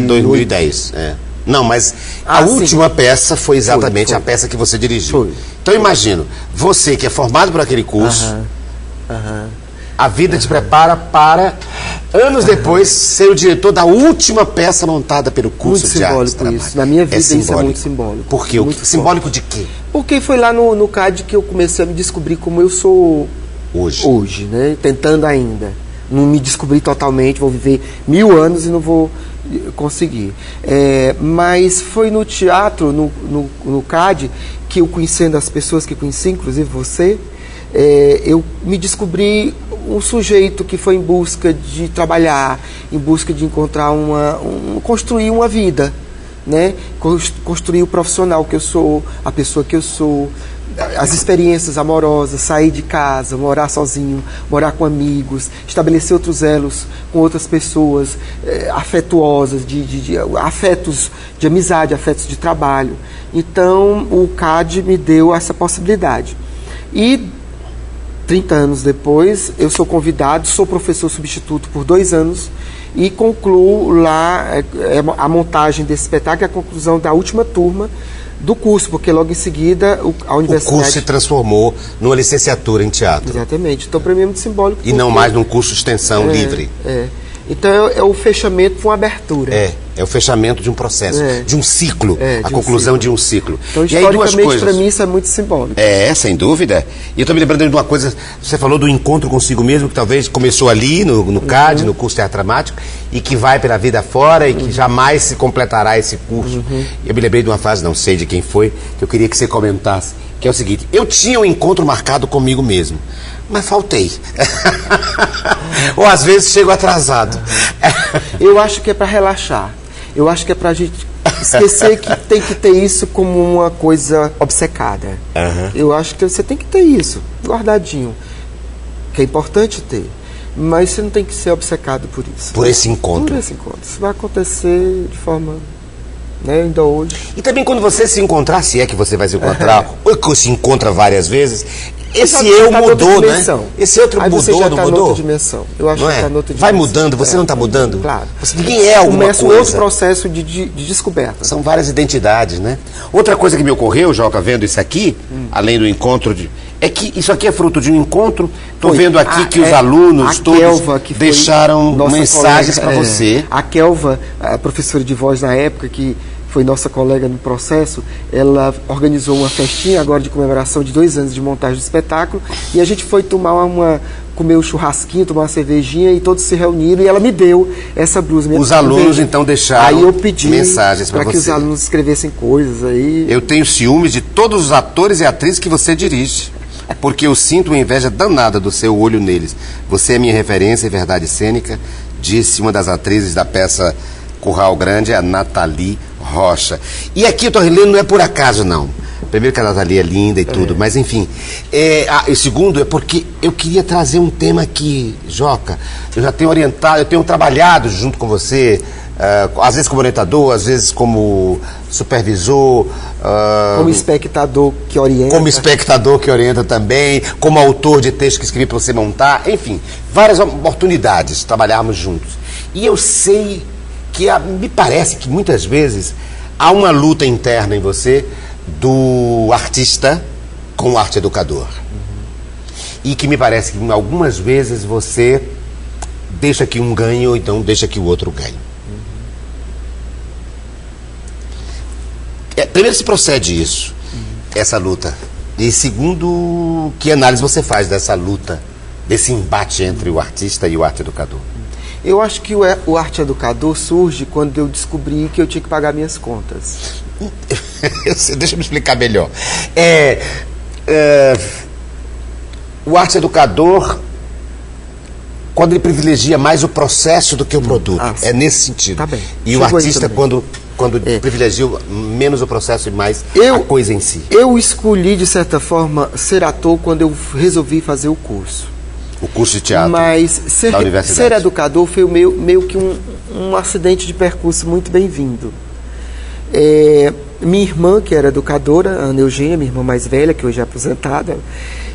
[SPEAKER 2] 2010. Não, mas a última peça foi exatamente a peça que você dirigiu. Então, imagino, você que é formado por aquele curso, a vida te prepara para, anos depois, ser o diretor da última peça montada pelo curso de arte dramática.
[SPEAKER 1] Isso. Na minha vida isso é muito simbólico.
[SPEAKER 2] Por quê? Simbólico de quê?
[SPEAKER 1] Porque foi lá no CAD que eu comecei a me descobrir como eu sou hoje, né? Tentando ainda. Não me descobri totalmente, vou viver 1000 anos e não vou conseguir. Mas foi no teatro, no CAD, que eu conhecendo as pessoas que conheci, inclusive você, eu me descobri um sujeito que foi em busca de trabalhar, em busca de encontrar construir uma vida, né? Construir o profissional que eu sou, a pessoa que eu sou, as experiências amorosas, sair de casa, morar sozinho, morar com amigos, estabelecer outros elos com outras pessoas afetuosas, de afetos de amizade, afetos de trabalho. Então, o CAD me deu essa possibilidade. E 30 anos depois, eu sou convidado, sou professor substituto por 2 anos e concluo lá a montagem desse espetáculo, a conclusão da última turma do curso, porque logo em seguida a universidade...
[SPEAKER 2] O curso se transformou numa licenciatura em teatro.
[SPEAKER 1] Exatamente. Então, para mim é muito simbólico.
[SPEAKER 2] E não mais num curso de extensão livre.
[SPEAKER 1] Então, é o fechamento com abertura.
[SPEAKER 2] É o fechamento de um processo, de um ciclo, a conclusão de um ciclo.
[SPEAKER 1] Então, historicamente, para mim, isso é muito simbólico.
[SPEAKER 2] Sem dúvida. E eu estou me lembrando de uma coisa, você falou do encontro consigo mesmo, que talvez começou ali, no CAD, no curso de arte dramático, e que vai pela vida fora e que jamais se completará esse curso. Eu me lembrei de uma frase, não sei de quem foi, que eu queria que você comentasse, que é o seguinte: eu tinha um encontro marcado comigo mesmo, mas faltei. Ou às vezes chego atrasado.
[SPEAKER 1] Eu acho que é para relaxar. Eu acho que é para a gente esquecer que tem que ter isso como uma coisa obcecada. Eu acho que você tem que ter isso guardadinho, que é importante ter. Mas você não tem que ser obcecado por isso.
[SPEAKER 2] Por esse encontro.
[SPEAKER 1] Por esse encontro. Isso vai acontecer de forma... ainda hoje.
[SPEAKER 2] E também quando você se encontrar, se é que você vai se encontrar, ou que se encontra várias vezes, esse eu mudou, né? Esse outro mudou,
[SPEAKER 1] você já
[SPEAKER 2] não
[SPEAKER 1] tá
[SPEAKER 2] mudou?
[SPEAKER 1] Noutra dimensão. Eu acho que está noutra dimensão.
[SPEAKER 2] Vai mudando, você não está mudando?
[SPEAKER 1] Claro.
[SPEAKER 2] Ninguém é alguma coisa.
[SPEAKER 1] Começa um outro processo de descoberta.
[SPEAKER 2] São várias identidades, né? Outra coisa que me ocorreu, Joca, vendo isso aqui, além do encontro é que isso aqui é fruto de um encontro. Estou vendo aqui que os alunos todos deixaram mensagens para você.
[SPEAKER 1] A Kelva, a professora de voz na época, que foi nossa colega no processo, ela organizou uma festinha agora de comemoração de 2 anos de montagem do espetáculo, e a gente foi tomar comer o churrasquinho, tomar uma cervejinha, e todos se reuniram e ela me deu essa blusa.
[SPEAKER 2] Os alunos então deixaram
[SPEAKER 1] aí eu pedi
[SPEAKER 2] mensagens para
[SPEAKER 1] que os alunos escrevessem coisas aí.
[SPEAKER 2] Eu tenho ciúmes de todos os atores e atrizes que você dirige, porque eu sinto uma inveja danada do seu olho neles. Você é minha referência em verdade cênica, disse uma das atrizes da peça Curral Grande, a Nathalie Rocha. E aqui eu estou relendo, não é por acaso, não. Primeiro que a Nathalie é linda e tudo, mas enfim. E segundo é porque eu queria trazer um tema aqui, Joca. Eu já tenho orientado, eu tenho trabalhado junto com você, às vezes como orientador, às vezes como supervisor.
[SPEAKER 1] Como espectador que orienta.
[SPEAKER 2] Como espectador que orienta também, como autor de texto que escrevi para você montar, enfim, várias oportunidades de trabalharmos juntos. E eu sei que me parece que muitas vezes há uma luta interna em você do artista com o arte educador. E que me parece que algumas vezes você deixa que um ganhe ou então deixa que o outro ganhe. Primeiro, se procede isso, essa luta. E segundo, que análise você faz dessa luta, desse embate entre o artista e o arte educador?
[SPEAKER 1] Eu acho que o arte educador surge quando eu descobri que eu tinha que pagar minhas contas.
[SPEAKER 2] Deixa eu me explicar melhor. O arte educador, quando ele privilegia mais o processo do que o produto, é nesse sentido.
[SPEAKER 1] Tá bem.
[SPEAKER 2] E chegou o artista, quando privilegia menos o processo e mais a coisa em si.
[SPEAKER 1] Eu escolhi, de certa forma, ser ator quando eu resolvi fazer o curso.
[SPEAKER 2] O curso de teatro.
[SPEAKER 1] Mas ser educador foi meio que um acidente de percurso muito bem-vindo. Minha irmã, que era educadora, a Ana Eugênia, minha irmã mais velha, que hoje é aposentada,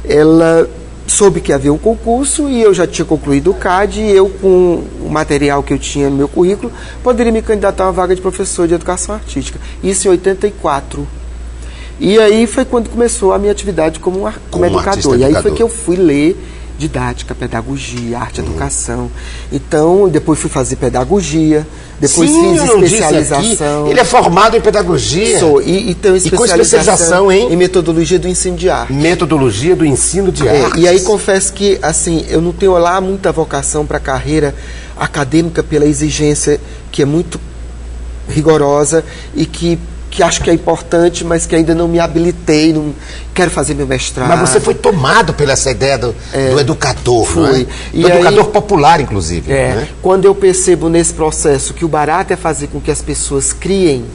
[SPEAKER 1] ela soube que havia um concurso e eu já tinha concluído o CAD, e eu, com o material que eu tinha no meu currículo, poderia me candidatar a uma vaga de professor de educação artística. Isso em 84. E aí foi quando começou a minha atividade como educador. E aí foi que eu fui ler didática, pedagogia, arte, educação. Então, depois fui fazer pedagogia, depois fiz especialização.
[SPEAKER 2] Ele é formado em pedagogia.
[SPEAKER 1] E tenho especialização em metodologia do ensino de arte.
[SPEAKER 2] Metodologia do ensino de arte.
[SPEAKER 1] E aí confesso que, assim, eu não tenho lá muita vocação para a carreira acadêmica pela exigência que é muito rigorosa e que acho que é importante, mas que ainda não me habilitei, não quero fazer meu mestrado.
[SPEAKER 2] Mas você foi tomado pela essa ideia do educador,
[SPEAKER 1] fui.
[SPEAKER 2] Não é? Do educador popular, inclusive. Né?
[SPEAKER 1] Quando eu percebo nesse processo que o barato é fazer com que as pessoas criem,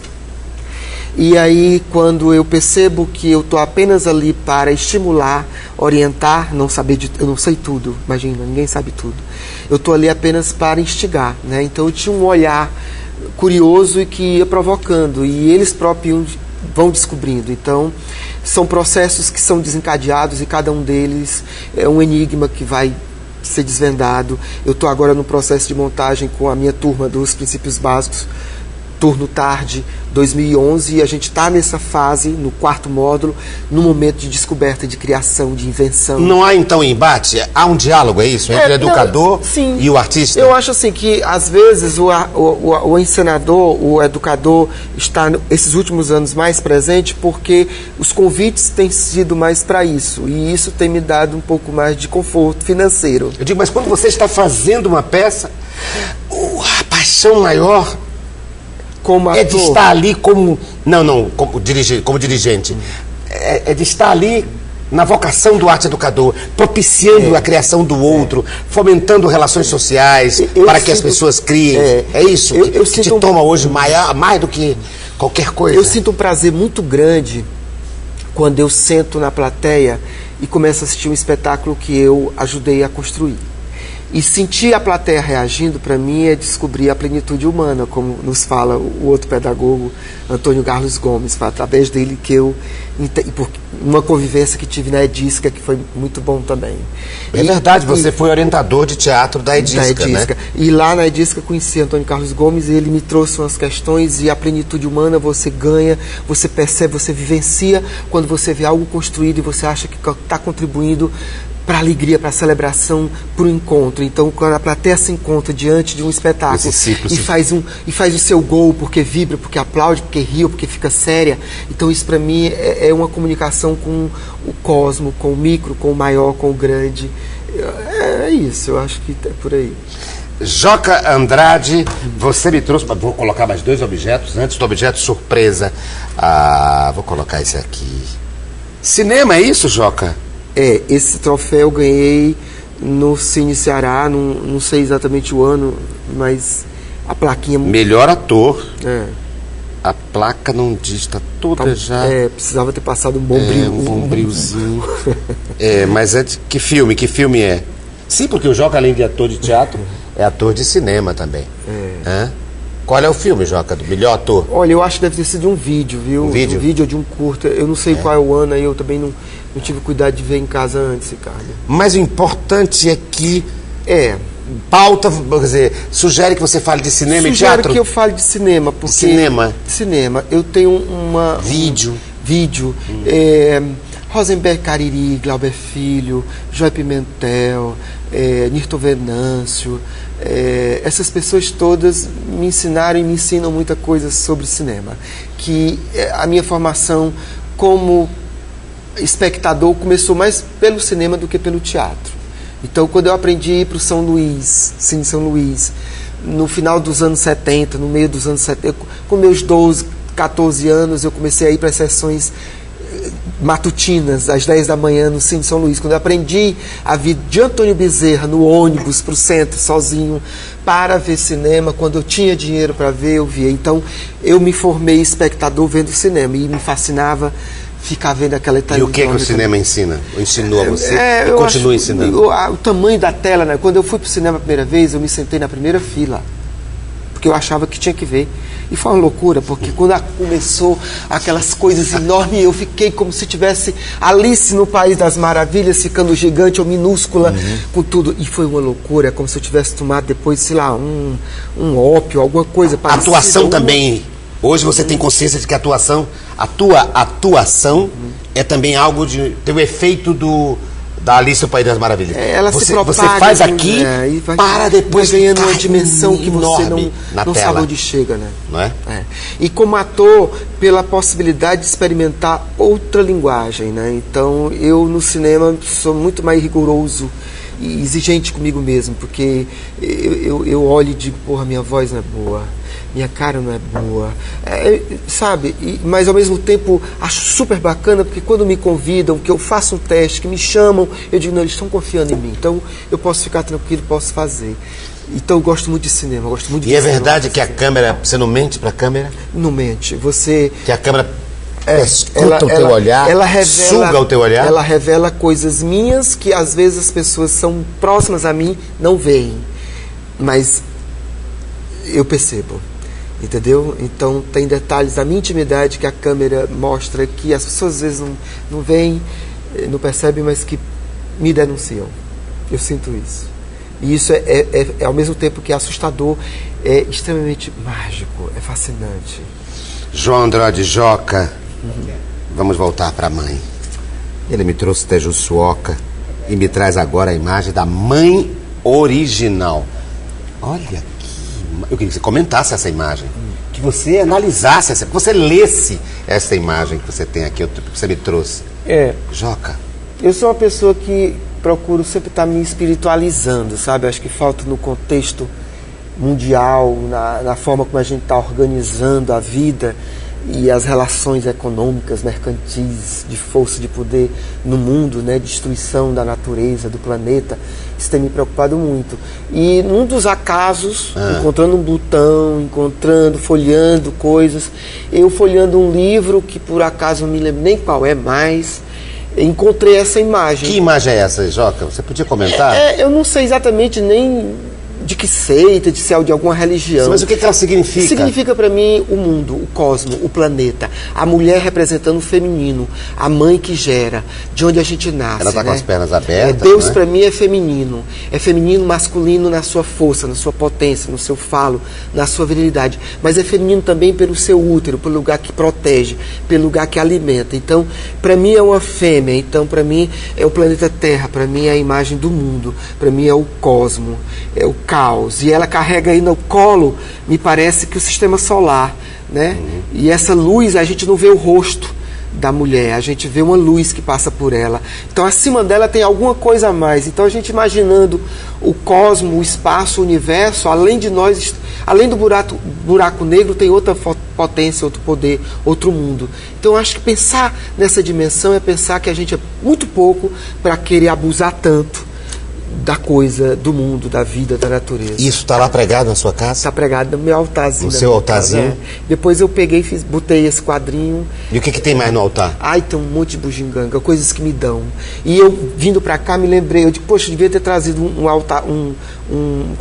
[SPEAKER 1] e aí quando eu percebo que eu estou apenas ali para estimular, orientar, eu não sei tudo, imagina, ninguém sabe tudo. Eu estou ali apenas para instigar, né? Então eu tinha um olhar curioso e que ia provocando, e eles próprios vão descobrindo. Então, são processos que são desencadeados e cada um deles é um enigma que vai ser desvendado. Eu estou agora no processo de montagem com a minha turma dos princípios básicos, turno tarde 2011, e a gente está nessa fase, no 4º módulo, no momento de descoberta, de criação, de invenção.
[SPEAKER 2] Não há então embate? Há um diálogo, é isso? Entre o educador e o artista?
[SPEAKER 1] Eu acho assim que às vezes o encenador, o educador está esses últimos anos mais presente porque os convites têm sido mais para isso, e isso tem me dado um pouco mais de conforto financeiro.
[SPEAKER 2] Eu digo, mas quando você está fazendo uma peça, a paixão maior
[SPEAKER 1] como ator.
[SPEAKER 2] É de estar ali como dirigente. É de estar ali na vocação do arte educador, propiciando a criação do outro, fomentando relações sociais para que as pessoas criem. É isso que te toma hoje mais do que qualquer coisa.
[SPEAKER 1] Eu sinto um prazer muito grande quando eu sento na plateia e começo a assistir um espetáculo que eu ajudei a construir. E sentir a plateia reagindo, para mim, é descobrir a plenitude humana, como nos fala o outro pedagogo, Antônio Carlos Gomes. Foi através dele que eu, por uma convivência que tive na Edisca, que foi muito bom também.
[SPEAKER 2] É verdade, você foi orientador de teatro da Edisca, né?
[SPEAKER 1] E lá na Edisca conheci Antônio Carlos Gomes, e ele me trouxe umas questões, e a plenitude humana você ganha, você percebe, você vivencia quando você vê algo construído e você acha que está contribuindo para a alegria, para a celebração, para o encontro. Então, quando a plateia se encontra diante de um espetáculo e faz o seu gol, porque vibra, porque aplaude, porque ri, porque fica séria, então isso para mim é uma comunicação com o cosmo, com o micro, com o maior, com o grande. É isso, eu acho que é por aí.
[SPEAKER 2] Joca Andrade, você me trouxe... Vou colocar mais 2 objetos, antes do objeto surpresa. Vou colocar esse aqui. Cinema, é isso, Joca?
[SPEAKER 1] Esse troféu eu ganhei no Cine Ceará, não sei exatamente o ano, mas a plaquinha...
[SPEAKER 2] Melhor ator. A placa não diz, tá toda já...
[SPEAKER 1] precisava ter passado um bombril.
[SPEAKER 2] Um bombrilzinho. Mas é de que filme? Que filme é? Sim, porque o Joca, além de ator de teatro, é ator de cinema também. Qual é o filme, Joca, do melhor ator?
[SPEAKER 1] Olha, eu acho que deve ter sido um vídeo, viu?
[SPEAKER 2] Um vídeo?
[SPEAKER 1] Um vídeo ou de um curta. Eu não sei qual é o ano, aí eu também não tive cuidado de ver em casa antes, Ricardo.
[SPEAKER 2] Mas o importante é que... Pauta, quer dizer, sugere que você fale de cinema e teatro?
[SPEAKER 1] Sugere que eu fale de cinema, porque... Cinema. Eu tenho uma...
[SPEAKER 2] Vídeo.
[SPEAKER 1] Rosenberg Cariri, Glauber Filho, Joy Pimentel, Nirto Venâncio, essas pessoas todas me ensinaram e me ensinam muita coisa sobre cinema. Que a minha formação como espectador começou mais pelo cinema do que pelo teatro. Então, quando eu aprendi a ir para o Cine São Luís, no final dos anos 70, no meio dos anos 70, com meus 12, 14 anos, eu comecei a ir para as sessões matutinas, às 10 da manhã, no Cine São Luís. Quando eu aprendi a vir de Antônio Bezerra, no ônibus, para o centro, sozinho, para ver cinema, quando eu tinha dinheiro para ver, eu via. Então, eu me formei espectador vendo cinema, e me fascinava ficar vendo aquela
[SPEAKER 2] televisão. E o que o cinema ensina? Ou ensinou a você? E continua ensinando?
[SPEAKER 1] O tamanho da tela, né? Quando eu fui para o cinema a primeira vez, eu me sentei na primeira fila, porque eu achava que tinha que ver. E foi uma loucura, porque quando começou aquelas coisas enormes, eu fiquei como se tivesse Alice no País das Maravilhas, ficando gigante ou minúscula, com tudo. E foi uma loucura, como se eu tivesse tomado depois, sei lá, um ópio, alguma coisa parecida.
[SPEAKER 2] Atuação também. Hoje você tem consciência de que a tua atuação é também algo de... tem o efeito da Alice no País das Maravilhas.
[SPEAKER 1] Ela
[SPEAKER 2] você,
[SPEAKER 1] se propaga,
[SPEAKER 2] você faz aqui para depois
[SPEAKER 1] ganhando uma dimensão que você não sabe onde chega, né?
[SPEAKER 2] Não é?
[SPEAKER 1] E como ator, pela possibilidade de experimentar outra linguagem, né? Então, eu no cinema sou muito mais rigoroso e exigente comigo mesmo, porque eu olho e digo, porra, minha voz não é boa, minha cara não é boa, sabe? Mas ao mesmo tempo acho super bacana, porque quando me convidam, que eu faço um teste, que me chamam, eu digo, não, eles estão confiando em mim, então eu posso ficar tranquilo, posso fazer. Então eu gosto muito de cinema, gosto muito de
[SPEAKER 2] cinema. E é verdade que a câmera, você não mente para a câmera?
[SPEAKER 1] Não mente, você...
[SPEAKER 2] Que a câmera escuta o teu olhar, suga o teu olhar?
[SPEAKER 1] Ela revela coisas minhas que às vezes as pessoas são próximas a mim, não veem, mas eu percebo. Entendeu? Então tem detalhes da minha intimidade que a câmera mostra, que as pessoas às vezes não veem, não percebem, mas que me denunciam. Eu sinto isso. E isso é ao mesmo tempo que é assustador, é extremamente mágico, é fascinante.
[SPEAKER 2] João Andrade, Joca, vamos voltar para a mãe. Ele me trouxe Tejuçuoca e me traz agora a imagem da mãe original. Olha, eu queria que você comentasse essa imagem, que você analisasse, que você lesse essa imagem que você tem aqui, que você me trouxe. Joca.
[SPEAKER 1] Eu sou uma pessoa que procuro sempre estar me espiritualizando, sabe? Acho que falta no contexto mundial, na forma como a gente está organizando a vida e as relações econômicas, mercantis, de força, de poder no mundo, né? Destruição da natureza, do planeta. Isso tem me preocupado muito. E num dos acasos, encontrando um botão, folheando coisas, eu folheando um livro que por acaso não me lembro nem qual é mais, encontrei essa imagem.
[SPEAKER 2] Que imagem é essa, Joca? Você podia comentar?
[SPEAKER 1] Eu não sei exatamente nem de que seita, de ser de alguma religião.
[SPEAKER 2] Mas o que ela significa?
[SPEAKER 1] Significa para mim o mundo, o cosmo, o planeta. A mulher representando o feminino, a mãe que gera, de onde a gente nasce.
[SPEAKER 2] Ela está com as pernas abertas.
[SPEAKER 1] Deus para mim é feminino. É feminino, masculino na sua força, na sua potência, no seu falo, na sua virilidade. Mas é feminino também pelo seu útero, pelo lugar que protege, pelo lugar que alimenta. Então, para mim é uma fêmea. Então, para mim é o planeta Terra. Para mim é a imagem do mundo. Para mim é o cosmo, é o caos, e ela carrega aí no colo, me parece que o sistema solar, né? E essa luz, a gente não vê o rosto, da mulher, a gente vê uma luz que passa por ela. Então, acima dela tem alguma coisa a mais. Então, a gente imaginando o cosmo, o espaço, o universo, além de nós, além do buraco negro, tem outra potência, outro poder, outro mundo. Então, eu acho que pensar nessa dimensão é pensar que a gente é muito pouco para querer abusar tanto da coisa, do mundo, da vida, da natureza.
[SPEAKER 2] Isso está lá pregado na sua casa?
[SPEAKER 1] Está pregado no meu altarzinho.
[SPEAKER 2] No seu altarzinho?
[SPEAKER 1] Casa, Depois eu peguei e botei esse quadrinho.
[SPEAKER 2] E o que tem mais no altar?
[SPEAKER 1] Ai, tem um monte de bugiganga, coisas que me dão. E eu, vindo pra cá, me lembrei, eu digo, poxa, eu devia ter trazido um altar, como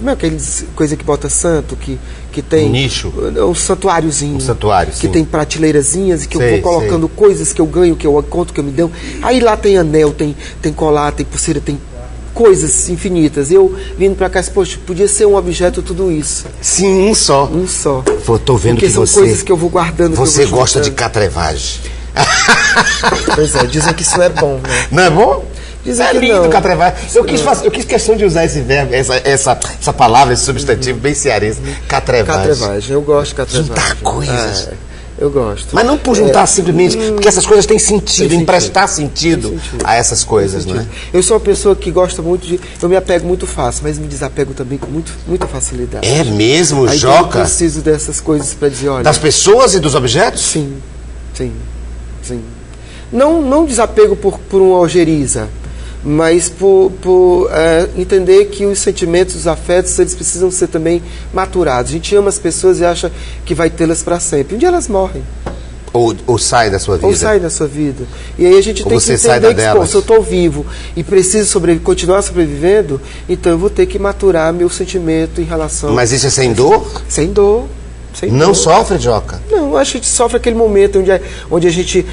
[SPEAKER 1] é aqueles coisa que bota santo, que tem...
[SPEAKER 2] Um nicho?
[SPEAKER 1] Um santuáriozinho.
[SPEAKER 2] Um santuário, sim.
[SPEAKER 1] Que tem prateleirazinhas, e que
[SPEAKER 2] Sei,
[SPEAKER 1] eu vou colocando coisas que eu ganho, que eu encontro, que eu me dão. Aí lá tem anel, tem colar, tem pulseira, tem coisas infinitas. Eu, vindo pra cá, disse, poxa, podia ser um objeto tudo isso.
[SPEAKER 2] Sim, um só.
[SPEAKER 1] Um só.
[SPEAKER 2] Tô vendo
[SPEAKER 1] Porque
[SPEAKER 2] que
[SPEAKER 1] são
[SPEAKER 2] você...
[SPEAKER 1] coisas que eu vou guardando.
[SPEAKER 2] Você gosta de catrevagem.
[SPEAKER 1] Pois é, dizem que isso é bom, né?
[SPEAKER 2] Não é bom?
[SPEAKER 1] Dizem
[SPEAKER 2] É
[SPEAKER 1] que
[SPEAKER 2] lindo,
[SPEAKER 1] não.
[SPEAKER 2] catrevagem. Eu quis questão de usar esse verbo, essa palavra, esse substantivo bem cearense. Catrevagem.
[SPEAKER 1] Catrevagem, eu gosto de catrevagem.
[SPEAKER 2] Juntar coisas.
[SPEAKER 1] Eu gosto.
[SPEAKER 2] Mas não por juntar simplesmente, porque essas coisas têm sentido,
[SPEAKER 1] Tem
[SPEAKER 2] emprestar sentido a essas coisas, não é?
[SPEAKER 1] Eu sou uma pessoa que gosta muito de... Eu me apego muito fácil, mas me desapego também com muita facilidade.
[SPEAKER 2] É mesmo,
[SPEAKER 1] Aí
[SPEAKER 2] Joca?
[SPEAKER 1] eu preciso dessas coisas para dizer, olha...
[SPEAKER 2] Das pessoas e dos objetos?
[SPEAKER 1] Sim. Não desapego por uma ojeriza, mas por entender que os sentimentos, os afetos, eles precisam ser também maturados. A gente ama as pessoas e acha que vai tê-las para sempre. Um dia elas morrem.
[SPEAKER 2] Ou sai da sua vida?
[SPEAKER 1] Ou sai da sua vida. E aí a gente tem que entender que, pô, se eu estou vivo e preciso continuar sobrevivendo, então eu vou ter que maturar meu sentimento em relação...
[SPEAKER 2] Mas isso é sem dor?
[SPEAKER 1] Sem dor.
[SPEAKER 2] Não sofre, Joca?
[SPEAKER 1] Não, acho que a gente sofre aquele momento onde a gente...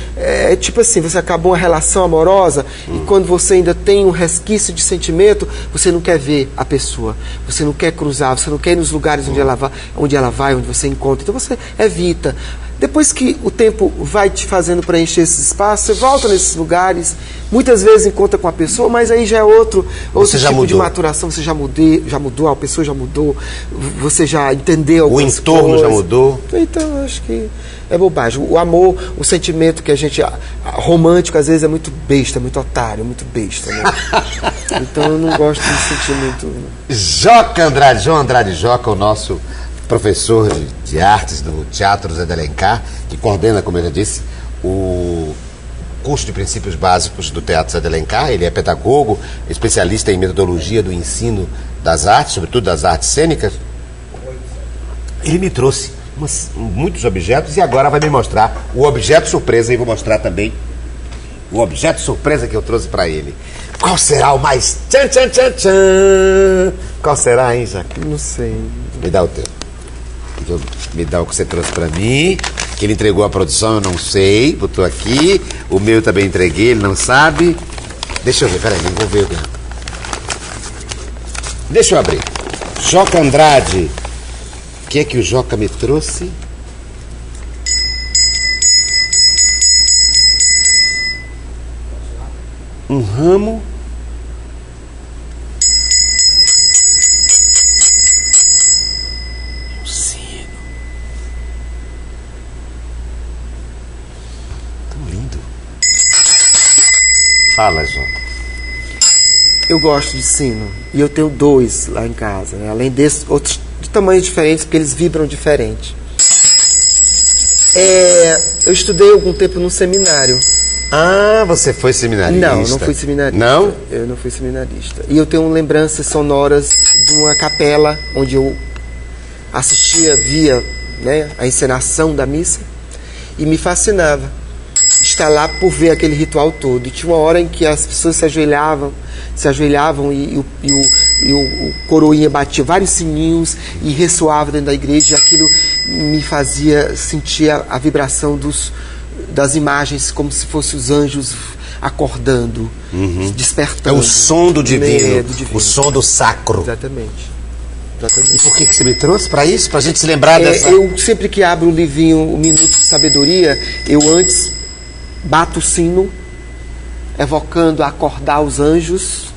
[SPEAKER 1] tipo assim, você acabou uma relação amorosa e quando você ainda tem um resquício de sentimento, você não quer ver a pessoa, você não quer cruzar, você não quer ir nos lugares onde ela vai, onde você encontra. Então você evita. Depois que o tempo vai te fazendo preencher esses espaços, você volta nesses lugares, muitas vezes encontra com a pessoa, mas aí já é outro tipo de maturação, você já mudou, a pessoa já mudou, você já entendeu algumas coisas.
[SPEAKER 2] O entorno já mudou.
[SPEAKER 1] Então, acho que é bobagem. O amor, o sentimento que a gente... romântico, às vezes, é muito besta, muito otário, muito besta, né? Então, eu não gosto desse sentimento.
[SPEAKER 2] João Andrade Joca, o nosso professor de artes do Teatro Zé de Alencar, que coordena, como eu já disse, o curso de princípios básicos do Teatro Zé de Alencar. Ele é pedagogo, especialista em metodologia do ensino das artes, sobretudo das artes cênicas. Ele me trouxe muitos objetos e agora vai me mostrar o objeto surpresa, e vou mostrar também o objeto surpresa que eu trouxe para ele. Qual será o mais tchan? Qual será, hein, Jaque?
[SPEAKER 1] Não sei.
[SPEAKER 2] Me dá o teu. Me dá o que você trouxe para mim, que ele entregou à produção, eu não sei, botou aqui. O meu também entreguei, ele não sabe. Deixa eu ver, peraí, vou ver. Deixa eu abrir. Joca Andrade. O que é que o Joca me trouxe? Um ramo. Um sino. Tão lindo. Fala, Joca.
[SPEAKER 1] Eu gosto de sino. E eu tenho 2 lá em casa, né? Além desses, outros de tamanhos diferentes, porque eles vibram diferente. Eu estudei algum tempo num seminário.
[SPEAKER 2] Ah, você foi seminarista?
[SPEAKER 1] Não fui seminarista.
[SPEAKER 2] Não?
[SPEAKER 1] Eu não fui seminarista. E eu tenho lembranças sonoras de uma capela onde eu via, né, a encenação da missa e me fascinava estar lá por ver aquele ritual todo. E tinha uma hora em que as pessoas se ajoelhavam e o coroinha batia vários sininhos e ressoava dentro da igreja, e aquilo me fazia sentir a vibração das imagens, como se fossem os anjos acordando, despertando.
[SPEAKER 2] É o som do divino,
[SPEAKER 1] do divino.
[SPEAKER 2] O som do sacro.
[SPEAKER 1] Exatamente.
[SPEAKER 2] E por que você me trouxe para isso? Para a gente se lembrar dessa...
[SPEAKER 1] Eu sempre que abro o livrinho, o Minuto de Sabedoria, eu antes bato o sino, evocando acordar os anjos,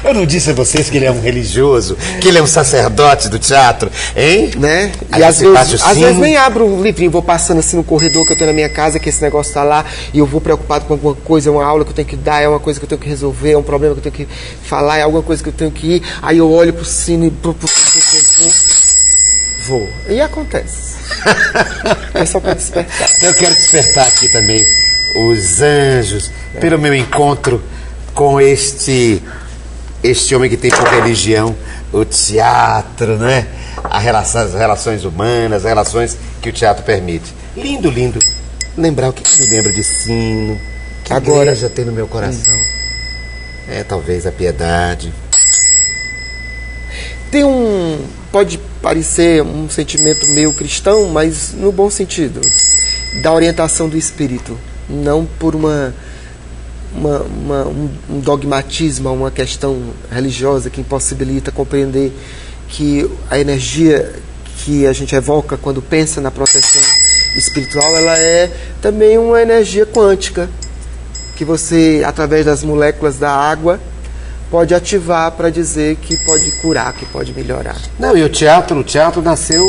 [SPEAKER 2] Eu não disse a vocês que ele é um religioso, que ele é um sacerdote do teatro, hein?
[SPEAKER 1] Né?
[SPEAKER 2] Aí
[SPEAKER 1] E às
[SPEAKER 2] você bate o
[SPEAKER 1] vezes
[SPEAKER 2] sino.
[SPEAKER 1] nem abro o livrinho, vou passando assim no corredor que eu tenho na minha casa, que esse negócio tá lá, e eu vou preocupado com alguma coisa, é uma aula que eu tenho que dar, é uma coisa que eu tenho que resolver, é um problema que eu tenho que falar, é alguma coisa que eu tenho que ir, aí eu olho pro sino e vou. E acontece. É só para despertar.
[SPEAKER 2] Eu quero despertar aqui também os anjos, pelo meu encontro com este homem que tem por religião o teatro, né? As relações humanas, as relações que o teatro permite. Lindo, lindo. Lembrar o que eu me lembro de sino, que
[SPEAKER 1] agora
[SPEAKER 2] igreja tem no meu coração. Talvez a piedade.
[SPEAKER 1] Tem pode parecer um sentimento meio cristão, mas no bom sentido, da orientação do espírito, não por um dogmatismo, uma questão religiosa que impossibilita compreender que a energia que a gente evoca quando pensa na proteção espiritual, ela é também uma energia quântica, que você, através das moléculas da água, pode ativar para dizer que pode curar, que pode melhorar.
[SPEAKER 2] Não, e o teatro nasceu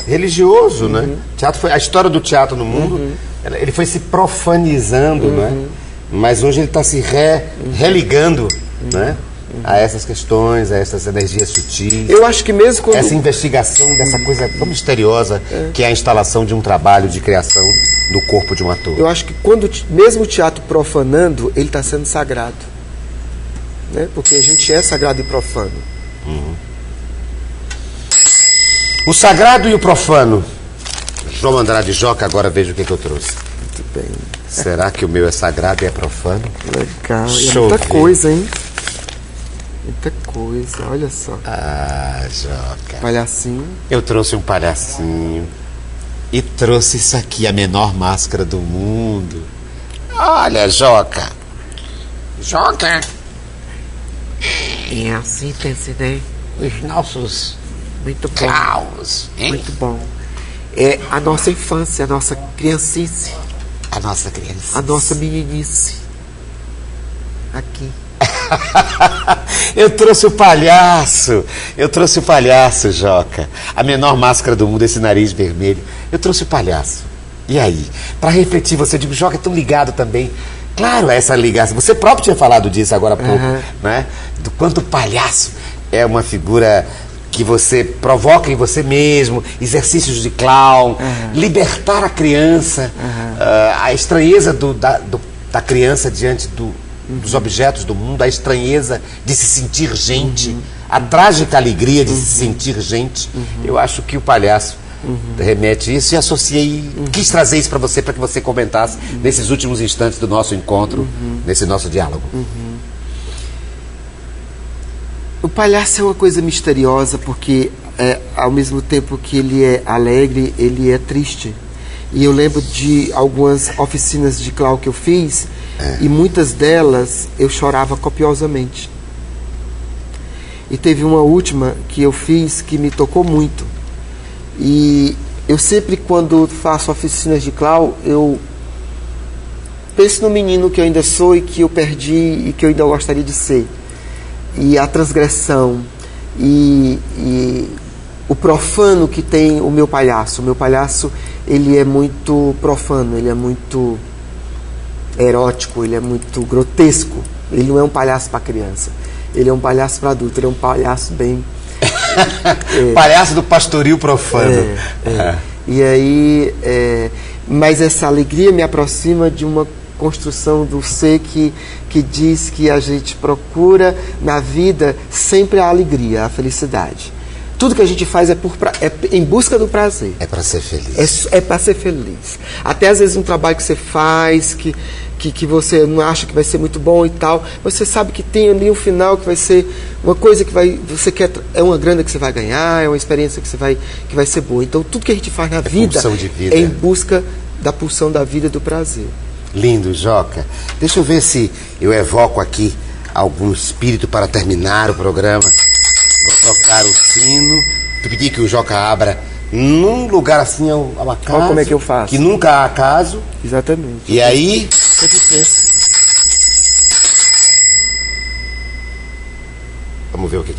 [SPEAKER 2] religioso, né? O teatro a história do teatro no mundo, ele foi se profanizando, né? Mas hoje ele está se religando, né? A essas questões, a essas energias sutis.
[SPEAKER 1] Eu acho que mesmo quando...
[SPEAKER 2] Essa investigação dessa coisa tão misteriosa que é a instalação de um trabalho de criação do corpo de um ator.
[SPEAKER 1] Eu acho que quando, mesmo o teatro profanando, ele está sendo sagrado. Né? Porque a gente é sagrado e profano.
[SPEAKER 2] O sagrado e o profano. João Andrade Joca, agora veja o que eu trouxe.
[SPEAKER 1] Muito bem.
[SPEAKER 2] Será que o meu é sagrado e é profano?
[SPEAKER 1] Legal. E é
[SPEAKER 2] Deixa eu
[SPEAKER 1] muita
[SPEAKER 2] ver.
[SPEAKER 1] coisa, hein? Muita coisa, olha só.
[SPEAKER 2] Ah, Joca.
[SPEAKER 1] Palhacinho.
[SPEAKER 2] Eu trouxe um palhacinho. E trouxe isso aqui, a menor máscara do mundo. Olha, Joca. Joca.
[SPEAKER 1] É assim que ensinei.
[SPEAKER 2] Os nossos
[SPEAKER 1] Muito bom.
[SPEAKER 2] graus, hein?
[SPEAKER 1] Muito bom. É a nossa infância, a nossa criancice,
[SPEAKER 2] A nossa criança.
[SPEAKER 1] a nossa meninice. Aqui.
[SPEAKER 2] Eu trouxe o palhaço. Eu trouxe o palhaço, Joca. A menor máscara do mundo, esse nariz vermelho. Eu trouxe o palhaço. E aí? Para refletir, você diz, Joca é tão ligado também. Claro, essa ligação. Você próprio tinha falado disso agora há pouco, né? Do quanto o palhaço é uma figura que você provoca em você mesmo, exercícios de clown, libertar a criança, a estranheza da criança diante dos objetos do mundo, a estranheza de se sentir gente, a trágica alegria de se sentir gente. Eu acho que o palhaço remete isso e associei, quis trazer isso para que você comentasse nesses últimos instantes do nosso encontro, nesse nosso diálogo.
[SPEAKER 1] O palhaço é uma coisa misteriosa porque, ao mesmo tempo que ele é alegre, ele é triste. E eu lembro de algumas oficinas de clown que eu fiz, e muitas delas eu chorava copiosamente. E teve uma última que eu fiz que me tocou muito. E eu sempre, quando faço oficinas de clown, eu penso no menino que eu ainda sou e que eu perdi e que eu ainda gostaria de ser. E a transgressão e o profano que tem o meu palhaço. O meu palhaço, ele é muito profano, ele é muito erótico, ele é muito grotesco. Ele não é um palhaço para criança, ele é um palhaço para adulto, ele é um palhaço bem...
[SPEAKER 2] Palhaço do pastoril profano.
[SPEAKER 1] E aí, mas essa alegria me aproxima de uma construção do ser que diz que a gente procura na vida sempre a alegria, a felicidade. Tudo que a gente faz é em busca do prazer.
[SPEAKER 2] É para ser feliz.
[SPEAKER 1] É para ser feliz. Até às vezes um trabalho que você faz, que você não acha que vai ser muito bom e tal, você sabe que tem ali um final que vai ser uma coisa que você quer, é uma grana que você vai ganhar, é uma experiência que vai ser boa. Então tudo que a gente faz na vida é em busca da pulsão da vida, do prazer.
[SPEAKER 2] Lindo, Joca. Deixa eu ver se eu evoco aqui algum espírito para terminar o programa. Vou tocar o sino, pedir que o Joca abra num lugar assim ao acaso.
[SPEAKER 1] Olha como é que eu faço.
[SPEAKER 2] Que nunca há acaso.
[SPEAKER 1] Exatamente.
[SPEAKER 2] E aí...
[SPEAKER 1] Sempre penso.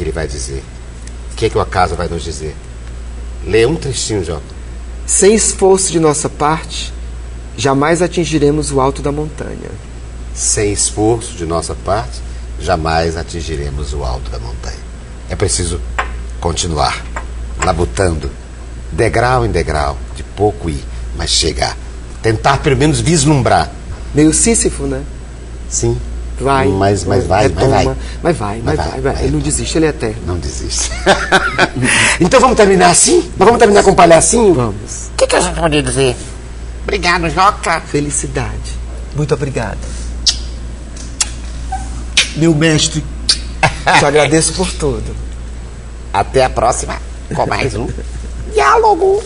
[SPEAKER 2] ele vai dizer? O que é que o acaso vai nos dizer? Lê um trechinho, Jota.
[SPEAKER 1] Sem esforço de nossa parte, jamais atingiremos o alto da montanha.
[SPEAKER 2] Sem esforço de nossa parte, jamais atingiremos o alto da montanha. É preciso continuar, labutando, degrau em degrau, de pouco ir, mas chegar. Tentar pelo menos vislumbrar.
[SPEAKER 1] Meio Sísifo, né?
[SPEAKER 2] Sim.
[SPEAKER 1] Vai,
[SPEAKER 2] mas vai.
[SPEAKER 1] Mas vai. Ele não desiste, ele é eterno.
[SPEAKER 2] Não desiste. Então vamos terminar assim? Nós vamos terminar com um palhacinho?
[SPEAKER 1] Vamos.
[SPEAKER 2] O que a gente pode dizer? Obrigado, Joca.
[SPEAKER 1] Felicidade. Muito obrigado. Meu mestre, te agradeço por tudo.
[SPEAKER 2] Até a próxima com mais um diálogo.